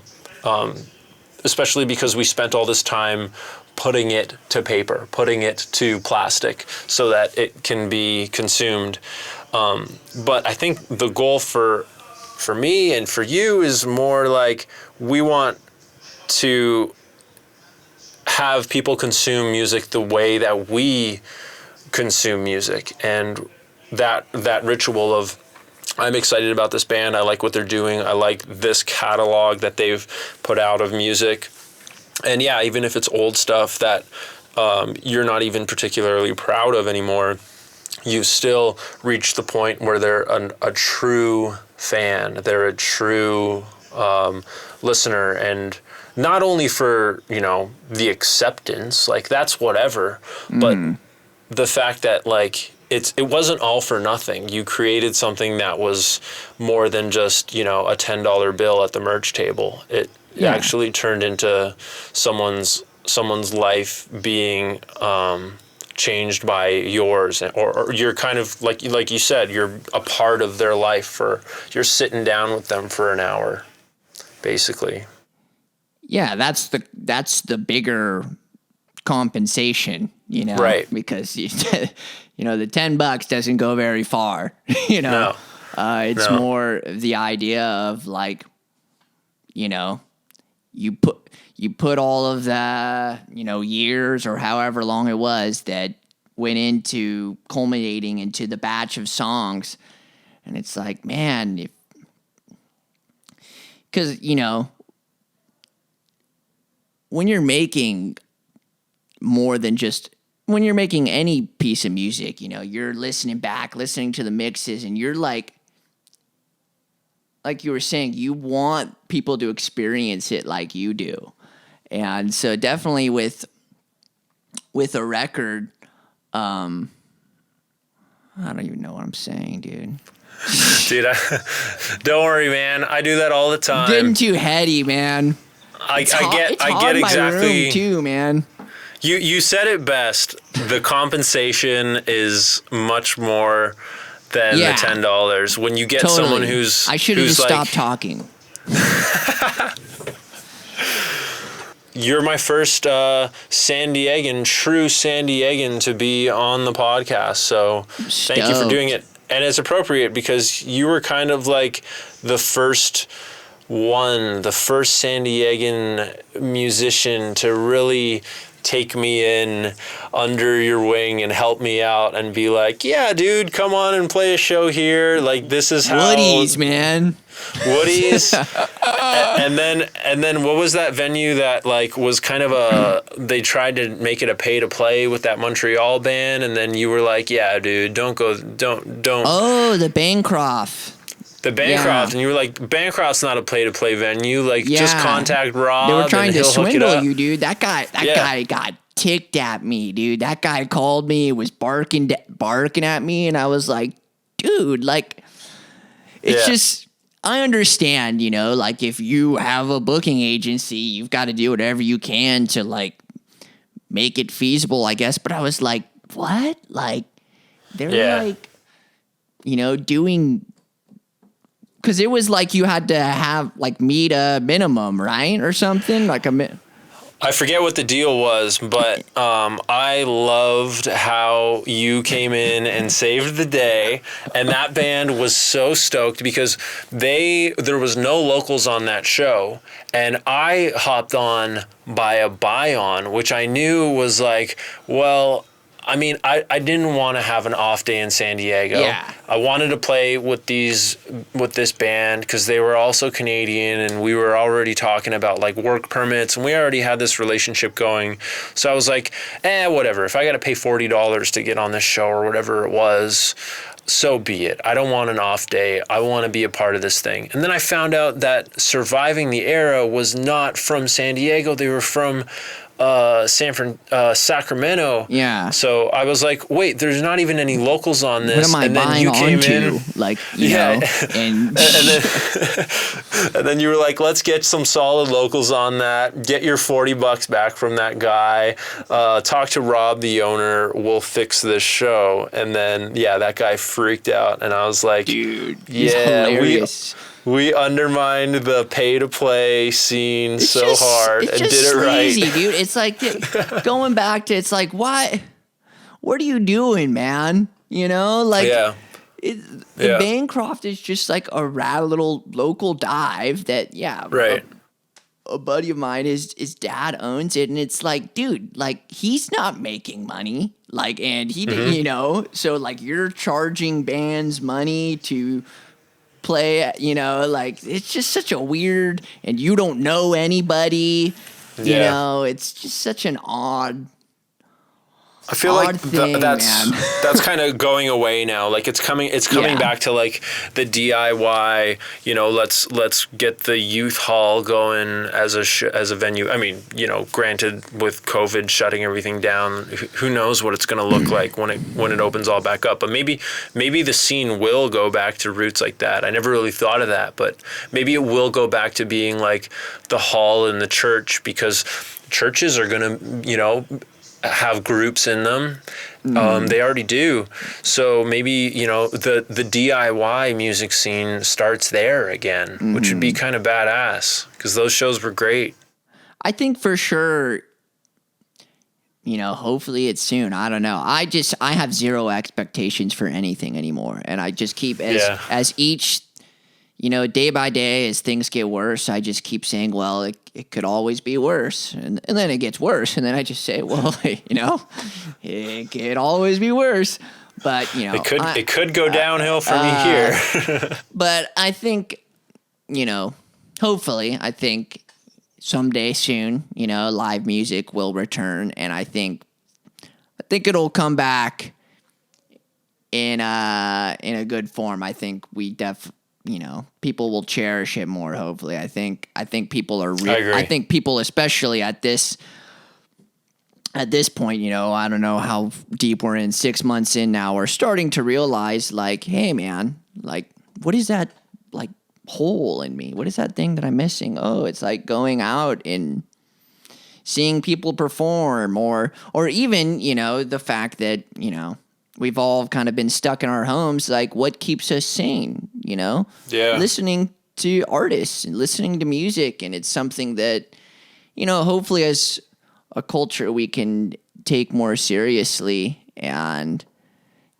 especially because we spent all this time putting it to paper, putting it to plastic so that it can be consumed. But I think the goal for me and for you is more like we want to have people consume music the way that we consume music, and that ritual of, I'm excited about this band, I like what they're doing, I like this catalog that they've put out of music. And yeah, even if it's old stuff that you're not even particularly proud of anymore, you still reach the point where they're a true fan, they're a true listener, and not only for, the acceptance, like that's whatever, but the fact that like it wasn't all for nothing. You created something that was more than just, a $10 bill at the merch table. It actually turned into someone's life being changed by yours, or you're kind of like you said, you're a part of their life, you're sitting down with them for an hour, basically. Yeah, that's the bigger compensation, Right. because the $10 doesn't go very far, No. It's No. more the idea of like, you put all of the, years or however long it was that went into culminating into the batch of songs. And it's like, man, because, you know, when you're making more than just, when you're making any piece of music, you know, you're listening to the mixes, and you're like you were saying, you want people to experience it like you do. And so definitely with a record, I don't even know what I'm saying, dude. Dude, don't worry, man. I do that all the time. Getting too heady, man. I get exactly. Room too, man. You said it best. The compensation is much more than the $10 when you get someone who's. I should have just stopped talking. You're my first true San Diegan to be on the podcast. So thank you for doing it. And it's appropriate because you were kind of like the first San Diegan musician to really take me in under your wing and help me out and be like, yeah, dude, come on and play a show here. Like, this is how... Woody's, man. Woody's. and then what was that venue that like was kind of they tried to make it a pay to play with that Montreal band, and then you were like, yeah, dude, don't. Oh, the Bancroft. The Bancroft, and you were like, Bancroft's not a pay-to-play venue. Like, just contact Rob. They were trying to swindle you, dude. That guy got ticked at me, dude. That guy called me, was barking at me, and I was like, dude, like, it's just, I understand, you know, like, if you have a booking agency, you've got to do whatever you can to, like, make it feasible, I guess. But I was like, what? Like, they're like, you know, doing... Because it was like you had to have, like, meet a minimum, right? Or something? Like I forget what the deal was, but I loved how you came in and saved the day. And that band was so stoked because there was no locals on that show. And I hopped on by a buy-on, which I knew was like, well... I mean, I didn't want to have an off day in San Diego. Yeah. I wanted to play with this band because they were also Canadian, and we were already talking about like work permits, and we already had this relationship going. So I was like, whatever. If I got to pay $40 to get on this show or whatever it was, so be it. I don't want an off day. I want to be a part of this thing. And then I found out that Surviving the Era was not from San Diego. They were from Sacramento. Yeah. So I was like, wait, there's not even any locals on this. What am I buying onto? Like, you know, and and then you were like, let's get some solid locals on that. Get your $40 back from that guy. Talk to Rob, the owner. We'll fix this show. And then, that guy freaked out. And I was like, dude, he's hilarious. We undermined the pay-to-play scene hard and did it right. It's dude. It's like going back to, it's like, what are you doing, man? You know, like the Bancroft is just like a rad little local dive that, right. A buddy of mine, his dad owns it, and it's like, dude, like, he's not making money, like, and he, you know, so like you're charging bands money to play, you know, like, it's just such a weird, and you don't know anybody, you know, it's just such an odd I feel like thing, that's kind of going away now. Like it's coming back to like the DIY. You know, let's get the youth hall going as a venue. I mean, you know, granted with COVID shutting everything down, who knows what it's going to look like when it opens all back up. But maybe the scene will go back to roots like that. I never really thought of that, but maybe it will go back to being like the hall and the church, because churches are going to, you know, have groups in them. They already do. So maybe, you know, the DIY music scene starts there again, which would be kind of badass because those shows were great. I think for sure, you know, hopefully it's soon. I don't know. I have zero expectations for anything anymore. And I just keep as each, you know, day by day, as things get worse, I just keep saying, well, it could always be worse. And then it gets worse. And then I just say, well, it could always be worse. But, it could go downhill from here. But I think, hopefully, I think someday soon, live music will return. And I think it'll come back in a good form. I think people will cherish it more. Hopefully, I think people are real. I think people, especially at this point, I don't know how deep we're in, 6 months in now, are starting to realize, like, hey, man, like, what is that, like, hole in me? What is that thing that I'm missing? Oh, it's like going out and seeing people perform, or even, the fact that, we've all kind of been stuck in our homes. Like, what keeps us sane, Yeah. Listening to artists and listening to music. And it's something that, hopefully as a culture we can take more seriously. And,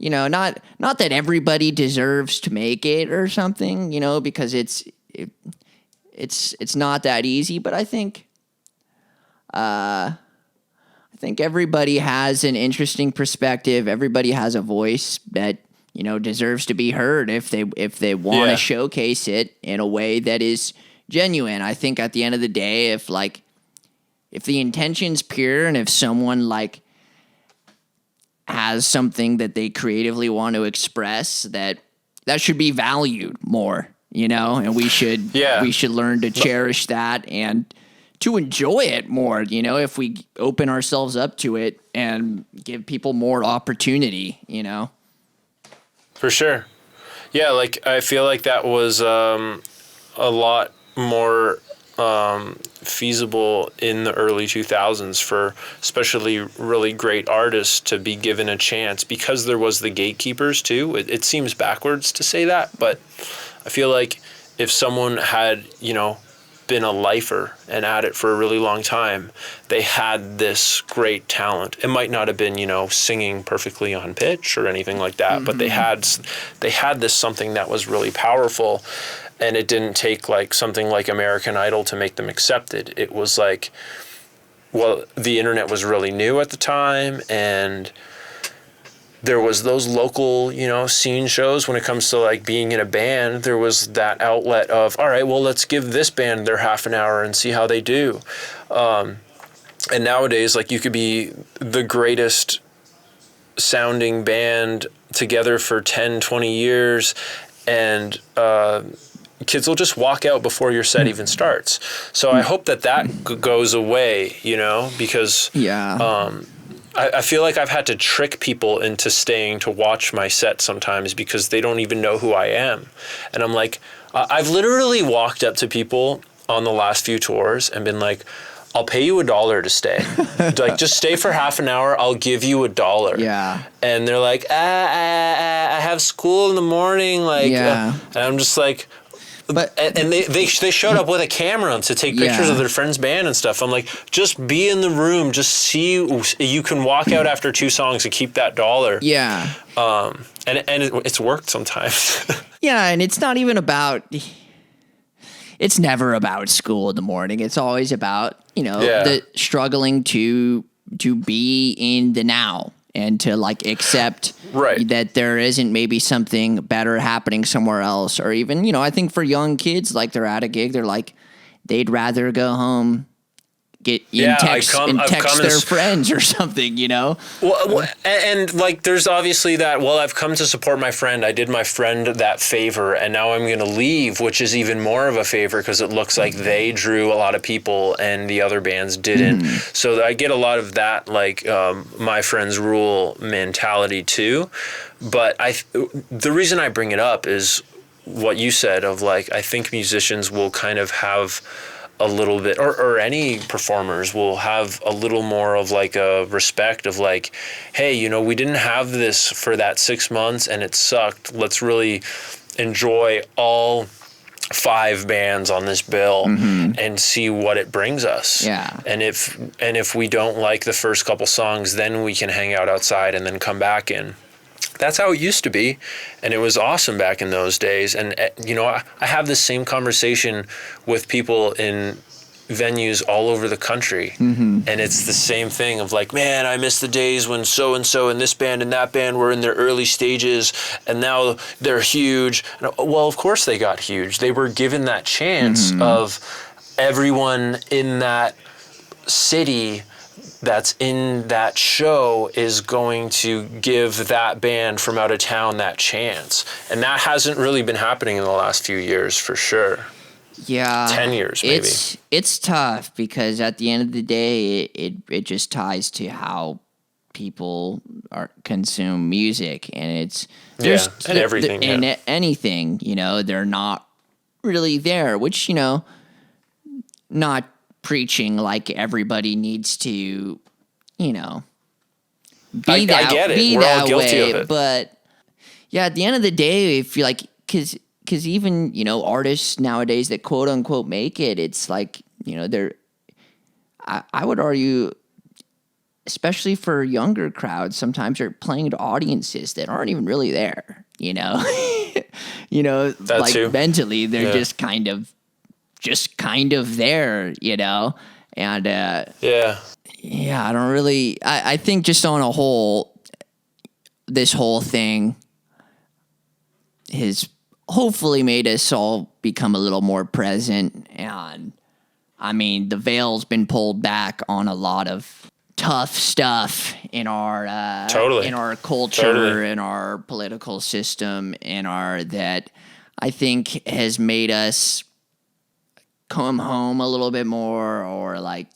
not that everybody deserves to make it or something, because it's not that easy. But I think everybody has an interesting perspective. Everybody has a voice that, deserves to be heard if they want to showcase it in a way that is genuine. I think at the end of the day, if the intention's pure and if someone like has something that they creatively want to express, that should be valued more, and we should learn to cherish that and to enjoy it more, if we open ourselves up to it and give people more opportunity, For sure. Yeah, like, I feel like that was a lot more feasible in the early 2000s for especially really great artists to be given a chance, because there was the gatekeepers too. It seems backwards to say that, but I feel like if someone had, been a lifer and at it for a really long time, they had this great talent. It might not have been, singing perfectly on pitch or anything like that, but they had this something that was really powerful, and it didn't take like something like American Idol to make them accepted. It was like, well, the internet was really new at the time, and there was those local, scene shows. When it comes to like being in a band, there was that outlet of, all right, well, let's give this band their half an hour and see how they do. And nowadays, like, you could be the greatest sounding band together for 10, 20 years, and kids will just walk out before your set even starts. So I hope that goes away, because I feel like I've had to trick people into staying to watch my set sometimes because they don't even know who I am. And I'm like, I've literally walked up to people on the last few tours and been like, I'll pay you $1 to stay. Like, just stay for half an hour. I'll give you $1. Yeah. And they're like, I have school in the morning. Like, and I'm just like, but and they showed up with a camera to take pictures of their friend's band and stuff. I'm like, just be in the room, just see. You can walk out after 2 songs and keep that $1. Yeah. And it's worked sometimes. Yeah, and it's not even about. It's never about school in the morning. It's always about the struggling to be in the now. And to like accept that there isn't maybe something better happening somewhere else. Or even, I think for young kids, like, they're at a gig, they're like, they'd rather go home, text their friends or something, Well, and like, there's obviously that, well, I've come to support my friend. I did my friend that favor, and now I'm going to leave, which is even more of a favor because it looks like they drew a lot of people and the other bands didn't. So I get a lot of that, like, my friend's rule mentality too. But the reason I bring it up is what you said of, like, I think musicians will kind of have a little bit, or any performers will have a little more of like a respect of like, hey, we didn't have this for that 6 months and it sucked. Let's really enjoy all 5 bands on this bill and see what it brings us. Yeah. And if we don't like the first couple songs, then we can hang out outside and then come back in. That's how it used to be, and it was awesome back in those days. And I have this same conversation with people in venues all over the country. And it's the same thing of like, man, I miss the days when so-and-so and this band and that band were in their early stages and now they're huge. Well, of course they got huge. They were given that chance of everyone in that city that's in that show is going to give that band from out of town that chance. And that hasn't really been happening in the last few years for sure. Yeah. 10 years maybe. It's tough because at the end of the day, it just ties to how people consume music, and it's and everything. And anything, they're not really there, which, not preaching like everybody needs to, be I get it. Be We're that all guilty way. of it. But yeah, at the end of the day, if you like, because even artists nowadays that quote unquote make it, it's like they're. I would argue, especially for younger crowds, sometimes they're playing to audiences that aren't even really there. That like too. Mentally, they're just kind of there, and I don't really. I think just on a whole, this whole thing has hopefully made us all become a little more present, and I mean the veil's been pulled back on a lot of tough stuff in our in our culture, in our political system, that I think has made us come home a little bit more, or like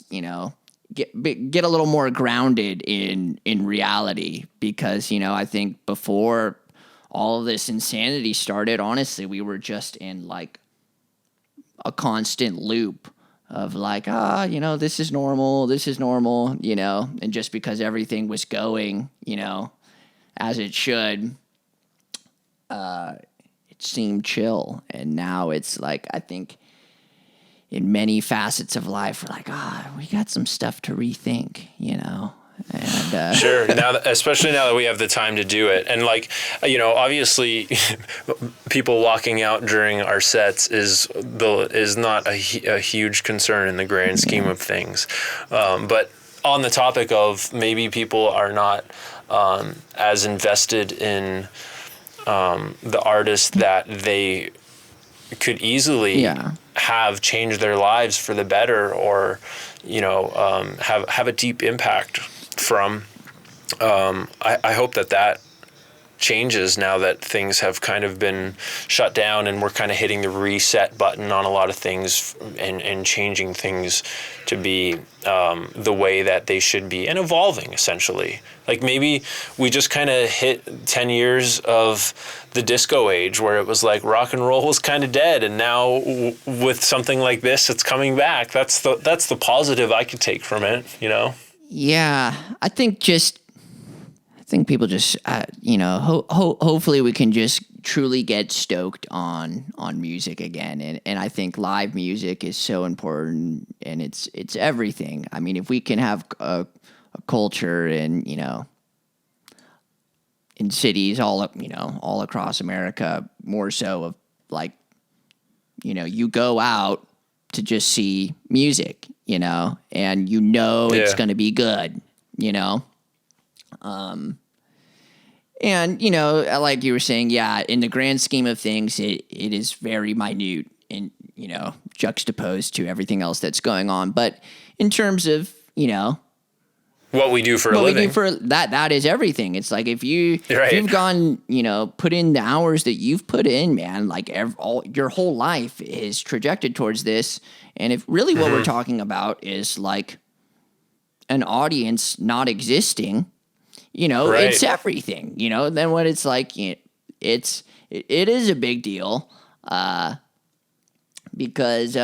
get a little more grounded in reality, because I think before all of this insanity started, honestly, we were just in like a constant loop of like, this is normal, and just because everything was going, as it should, it seemed chill. And now it's like, I think in many facets of life, we're like, we got some stuff to rethink, And, sure. Especially now that we have the time to do it. And like, obviously people walking out during our sets is not a huge concern in the grand scheme of things. But on the topic of maybe people are not as invested in the artist that they could easily have changed their lives for the better, or have a deep impact from. I hope that changes now that things have kind of been shut down and we're kind of hitting the reset button on a lot of things, and changing things to be the way that they should be, and evolving essentially. Like maybe we just kind of hit 10 years of the disco age where it was like rock and roll was kind of dead, and now with something like this, it's coming back. That's the positive I could take from it, Yeah, I think people just, hopefully we can just truly get stoked on music again. And I think live music is so important, and it's everything. I mean, if we can have a culture in cities all across America, more so of like, you go out to just see music, and it's going to be good, and, like you were saying, in the grand scheme of things, it is very minute and, juxtaposed to everything else that's going on. But in terms of, what we do for a living, that is everything. It's like if you've gone, put in the hours that you've put in, man, like your whole life is trajected towards this. And if really what we're talking about is like an audience not existing, it's everything, then what it's like, it is a big deal, because,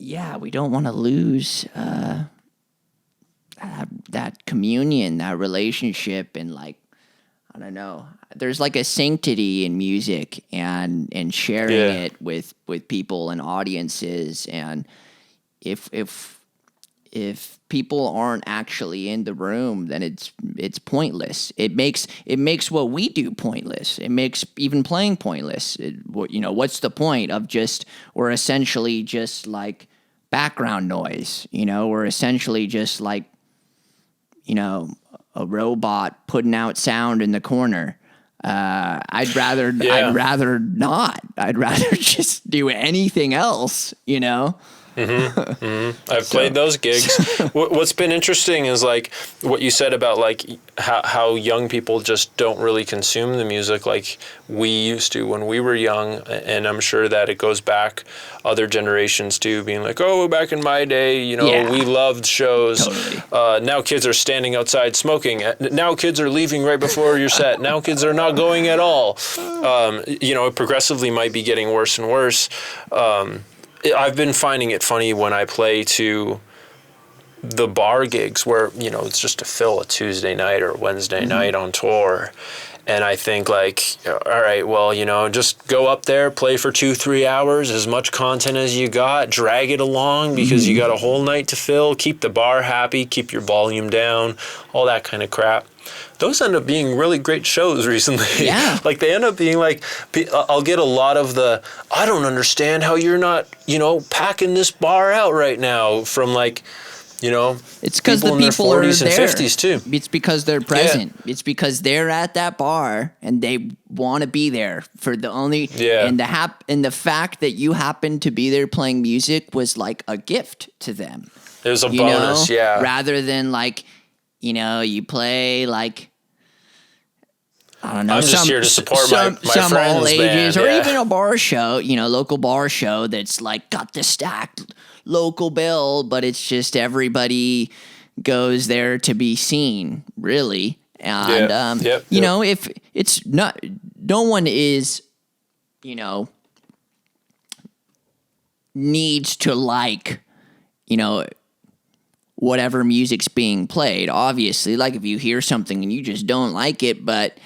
we don't want to lose, that communion, that relationship, and like, I don't know, there's like a sanctity in music and sharing it with people and audiences. And if if people aren't actually in the room, then it's pointless. It makes what we do pointless. It makes even playing pointless. What's the point of we're essentially just like background noise, we're essentially just like, a robot putting out sound in the corner. I'd rather not. I'd rather just do anything else, I've played those gigs. What's been interesting is like what you said about like how young people just don't really consume the music like we used to when we were young, and I'm sure that it goes back other generations too, being like, oh, back in my day, we loved shows. Totally. Now kids are standing outside smoking. Now kids are leaving right before your set. Now kids are not going at all. It progressively might be getting worse and worse. I've been finding it funny when I play to the bar gigs where, it's just to fill a Tuesday night or Wednesday night on tour. And I think like, all right, well, just go up there, play for 2-3 hours, as much content as you got, drag it along because you got a whole night to fill, keep the bar happy, keep your volume down, all that kind of crap. Those end up being really great shows recently. Yeah. Like they end up being like, I'll get a lot of I don't understand how you're not, packing this bar out right now from like, it's because the people are there. 40s and 50s too. It's because they're present. Yeah. It's because they're at that bar and they want to be there for the only. Yeah. And the fact that you happened to be there playing music was like a gift to them. It was a bonus, yeah. Rather than like, you play like, I don't know. I'm just here to support my some friends' all ages, band, or even a bar show, local bar show that's like got the stacked local bill, but it's just everybody goes there to be seen, really. And if it's not, no one is, needs to like, whatever music's being played. Obviously, like if you hear something and you just don't like it, but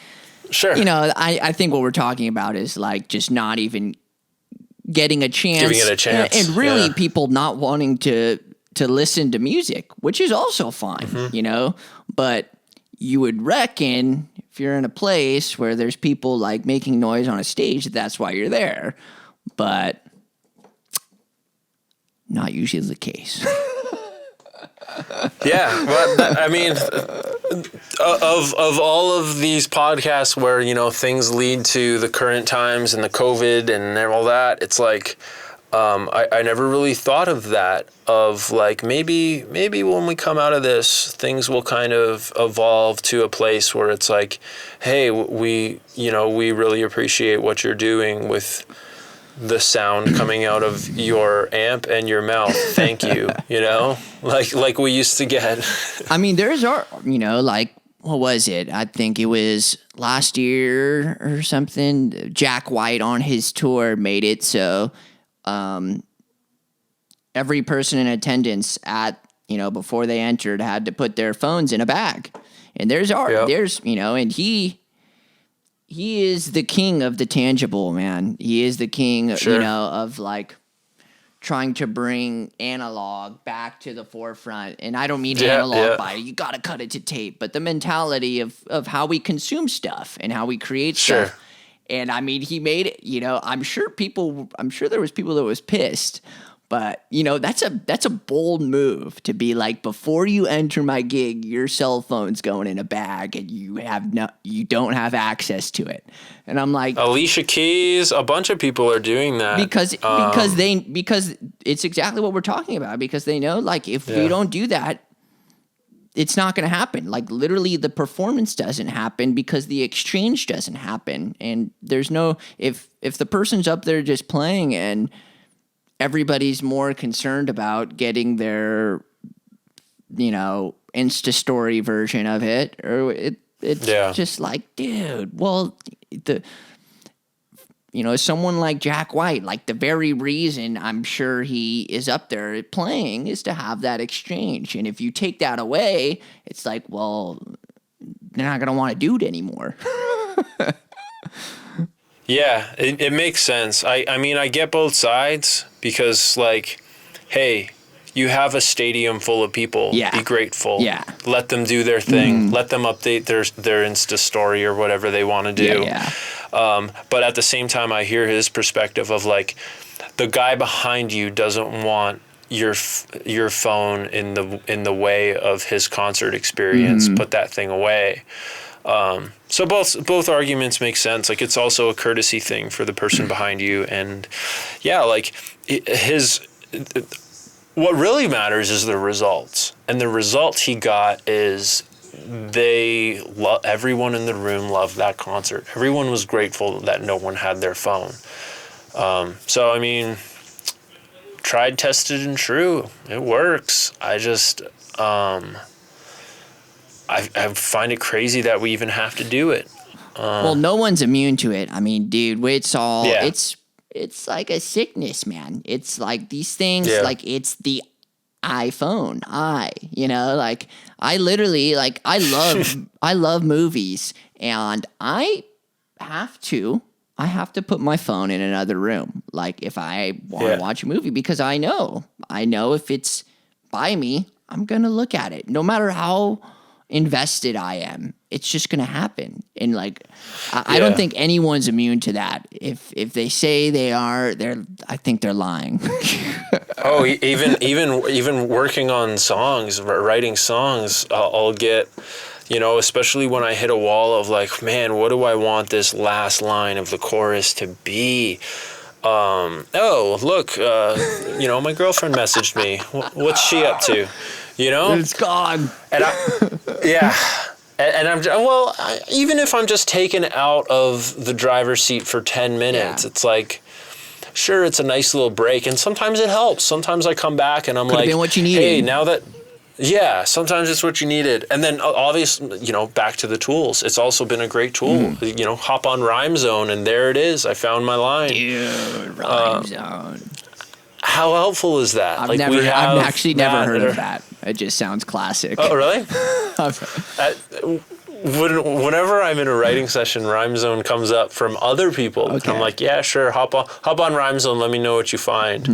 sure, I think what we're talking about is like just not even getting a chance, giving it a chance, and really people not wanting to listen to music, which is also fine, But you would reckon if you're in a place where there's people like making noise on a stage, that's why you're there, but not usually the case. Yeah, well, I mean, of all of these podcasts where things lead to the current times and the COVID and all that, it's like I never really thought of that. Of like maybe when we come out of this, things will kind of evolve to a place where it's like, hey, we really appreciate what you're doing with the sound coming out of your amp and your mouth. Thank you. Like we used to get. I mean, there's like, what was it? I think it was last year or something. Jack White on his tour made it so every person in attendance at, before they entered had to put their phones in a bag. And there's and he is the king of the tangible, man. He is the king, sure. Of like trying to bring analog back to the forefront. And I don't mean analog by you got to cut it to tape, but the mentality of how we consume stuff and how we create stuff. Sure. And I mean, he made it, I'm sure there was people that was pissed. But, that's a bold move to be like, before you enter my gig, your cell phone's going in a bag and you don't have access to it. And I'm like, Alicia Keys, a bunch of people are doing that. Because it's exactly what we're talking about, because they know like if you don't do that, it's not going to happen. Like literally the performance doesn't happen because the exchange doesn't happen. And there's no, if the person's up there just playing and everybody's more concerned about getting their, Insta story version of it, or it's just like, dude, well, someone like Jack White, like the very reason I'm sure he is up there playing is to have that exchange. And if you take that away, it's like, well, they're not going to want to do it anymore. Yeah, it makes sense. I mean, I get both sides because, like, hey, You have a stadium full of people. Yeah. Be grateful. Yeah. Let them do their thing. Let them update their Insta story or whatever they want to do. Yeah. But at the same time, I hear his perspective of like, the guy behind you doesn't want your phone in the way of his concert experience. Put that thing away. So both arguments make sense. Like, it's also a courtesy thing for the person behind you, and yeah, like what really matters is the results, and the results he got is everyone in the room loved that concert. Everyone was grateful that no one had their phone. So I mean, tried, tested, and true. It works. I just I find it crazy that we even have to do it. Well, no one's immune to it. I mean, dude, it's all Yeah. it's like a sickness, man. It's like these things, Yeah. like it's the iPhone. Like I literally like I love movies, and I have to put my phone in another room. Like if I want to watch a movie, because I know if it's by me, I'm gonna look at it, no matter how invested I am. It's just gonna happen, and like I don't think anyone's immune to that. If they say they are, I think they're lying. Oh, even working on songs, writing songs, I'll get, especially when I hit a wall of like, man, what do I want this last line of the chorus to be? Oh, look, my girlfriend messaged me. What's she up to? It's gone. And And I'm even if I'm just taken out of the driver's seat for 10 minutes, it's like, sure, it's a nice little break, and sometimes it helps. Sometimes I come back and I'm like, been what you needed. Hey, now that, sometimes it's what you needed. And then obviously, back to the tools. It's also been a great tool. Hop on Rhyme Zone, and there it is. I found my line. Dude, Rhyme Zone. How helpful is that? I've actually never heard of that. It just sounds classic. Oh, really? Whenever I'm in a writing session, Rhyme Zone comes up from other people. Okay. I'm like, yeah, sure, hop on Rhyme Zone, let me know what you find.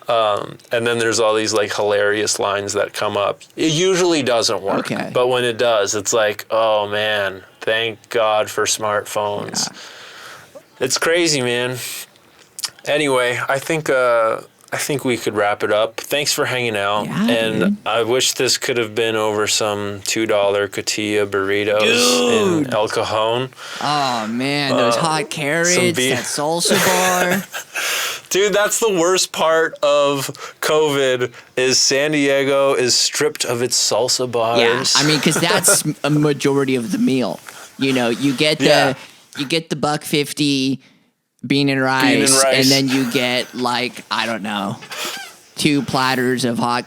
And then there's all these like hilarious lines that come up. It usually doesn't work, but when it does, it's like, oh man, thank God for smartphones. Yeah. It's crazy, man. Anyway, I think we could wrap it up. Thanks for hanging out. Yeah, and dude. I wish this could have been over some $2 cotija burritos in El Cajon. Oh, man. Those hot carrots, that salsa bar. Dude, that's the worst part of COVID is San Diego is stripped of its salsa bars. Yeah, I mean, because that's a majority of the meal. You get the $1.50 bean and rice, and then you get like, I don't know, 2 platters of hot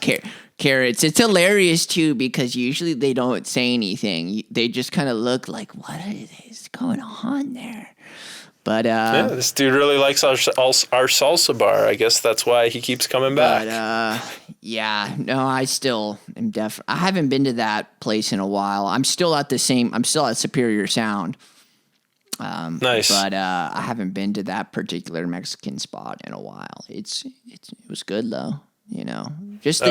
carrots. It's hilarious too, because usually they don't say anything. They just kind of look like, what is going on there? But this dude really likes our salsa bar. I guess that's why he keeps coming back. But I still am I haven't been to that place in a while. I'm still at Superior Sound. Nice. But I haven't been to that particular Mexican spot in a while. It was good though, Just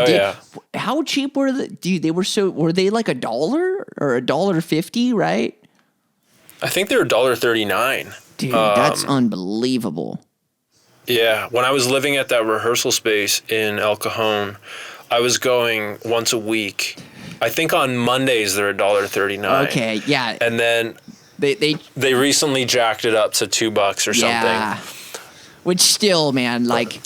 how cheap were they were they like $1 or $1.50, right? I think they were $1.39. Dude, that's unbelievable. Yeah, when I was living at that rehearsal space in El Cajon, I was going once a week. I think on Mondays they're $1.39. Okay, yeah. And then They recently jacked it up to $2 or something. Which still, man, like,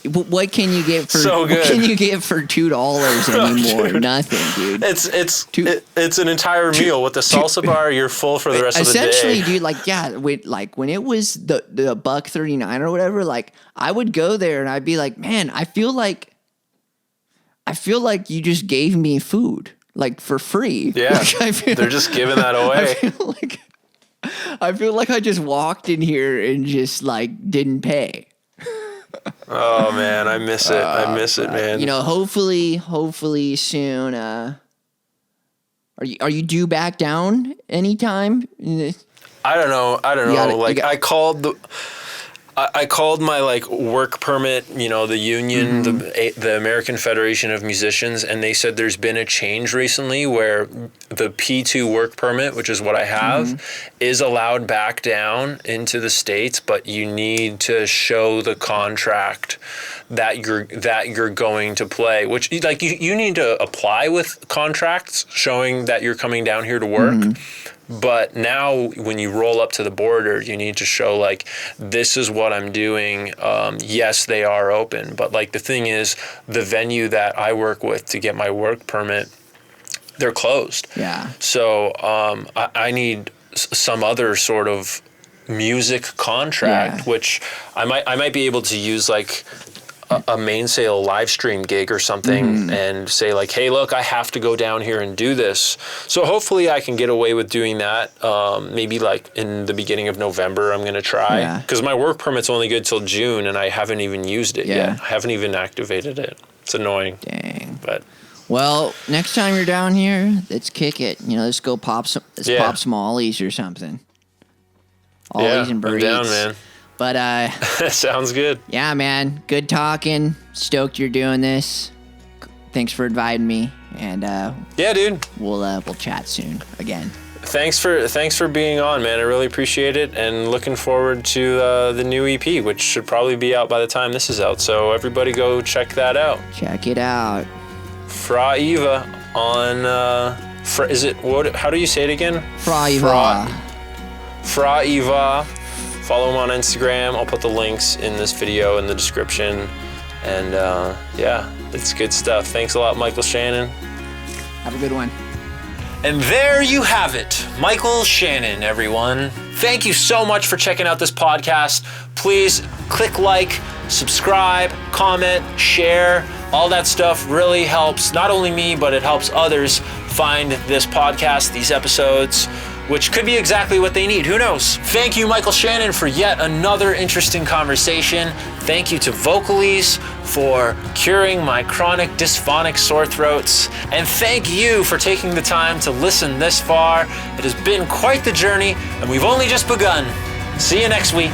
what can you get for what can you get for $2 anymore? Nothing, dude. It's an entire meal with the salsa bar. You're full for the rest of the day. Essentially, dude, when it was the $1.39 or whatever, like I would go there and I'd be like, man, I feel like you just gave me food. Like for free. Yeah, they're just giving that away. I feel like I just walked in here and just like didn't pay. Oh man, I miss it. I miss it, man. Hopefully soon. Are you due back down anytime? I don't know. I called I called my like work permit, the union, the American Federation of Musicians, and they said there's been a change recently where the P2 work permit, which is what I have, is allowed back down into the States, but you need to show the contract that you're going to play, which like you need to apply with contracts showing that you're coming down here to work. But now when you roll up to the border, you need to show like, this is what I'm doing. Yes, they are open. But like the thing is, the venue that I work with to get my work permit, they're closed. Yeah. So I need some other sort of music contract, which I might be able to use like a Mainsail live stream gig or something and say like, hey, look, I have to go down here and do this. So hopefully I can get away with doing that. Maybe like in the beginning of November, I'm going to try. Because my work permit's only good till June and I haven't even used it yet. I haven't even activated it. It's annoying. Dang. But well, next time you're down here, let's kick it. Let's go pop some ollies or something. Ollies and burritos. I'm down, man. But sounds good. Yeah, man. Good talking. Stoked you're doing this. Thanks for inviting me. And yeah, dude. We'll chat soon again. Thanks for being on, man. I really appreciate it, and looking forward to the new EP, which should probably be out by the time this is out. So everybody, go check that out. Check it out. Frau Eva on. Is it what? How do you say it again? Frau Eva. Frau Eva. Follow him on Instagram. I'll put the links in this video in the description. And yeah, it's good stuff. Thanks a lot, Michael Shannon. Have a good one. And there you have it, Michael Shannon, everyone. Thank you so much for checking out this podcast. Please click like, subscribe, comment, share. All that stuff really helps not only me, but it helps others find this podcast, these episodes, which could be exactly what they need. Who knows? Thank you, Michael Shannon, for yet another interesting conversation. Thank you to Vocalese for curing my chronic dysphonic sore throats. And thank you for taking the time to listen this far. It has been quite the journey, and we've only just begun. See you next week.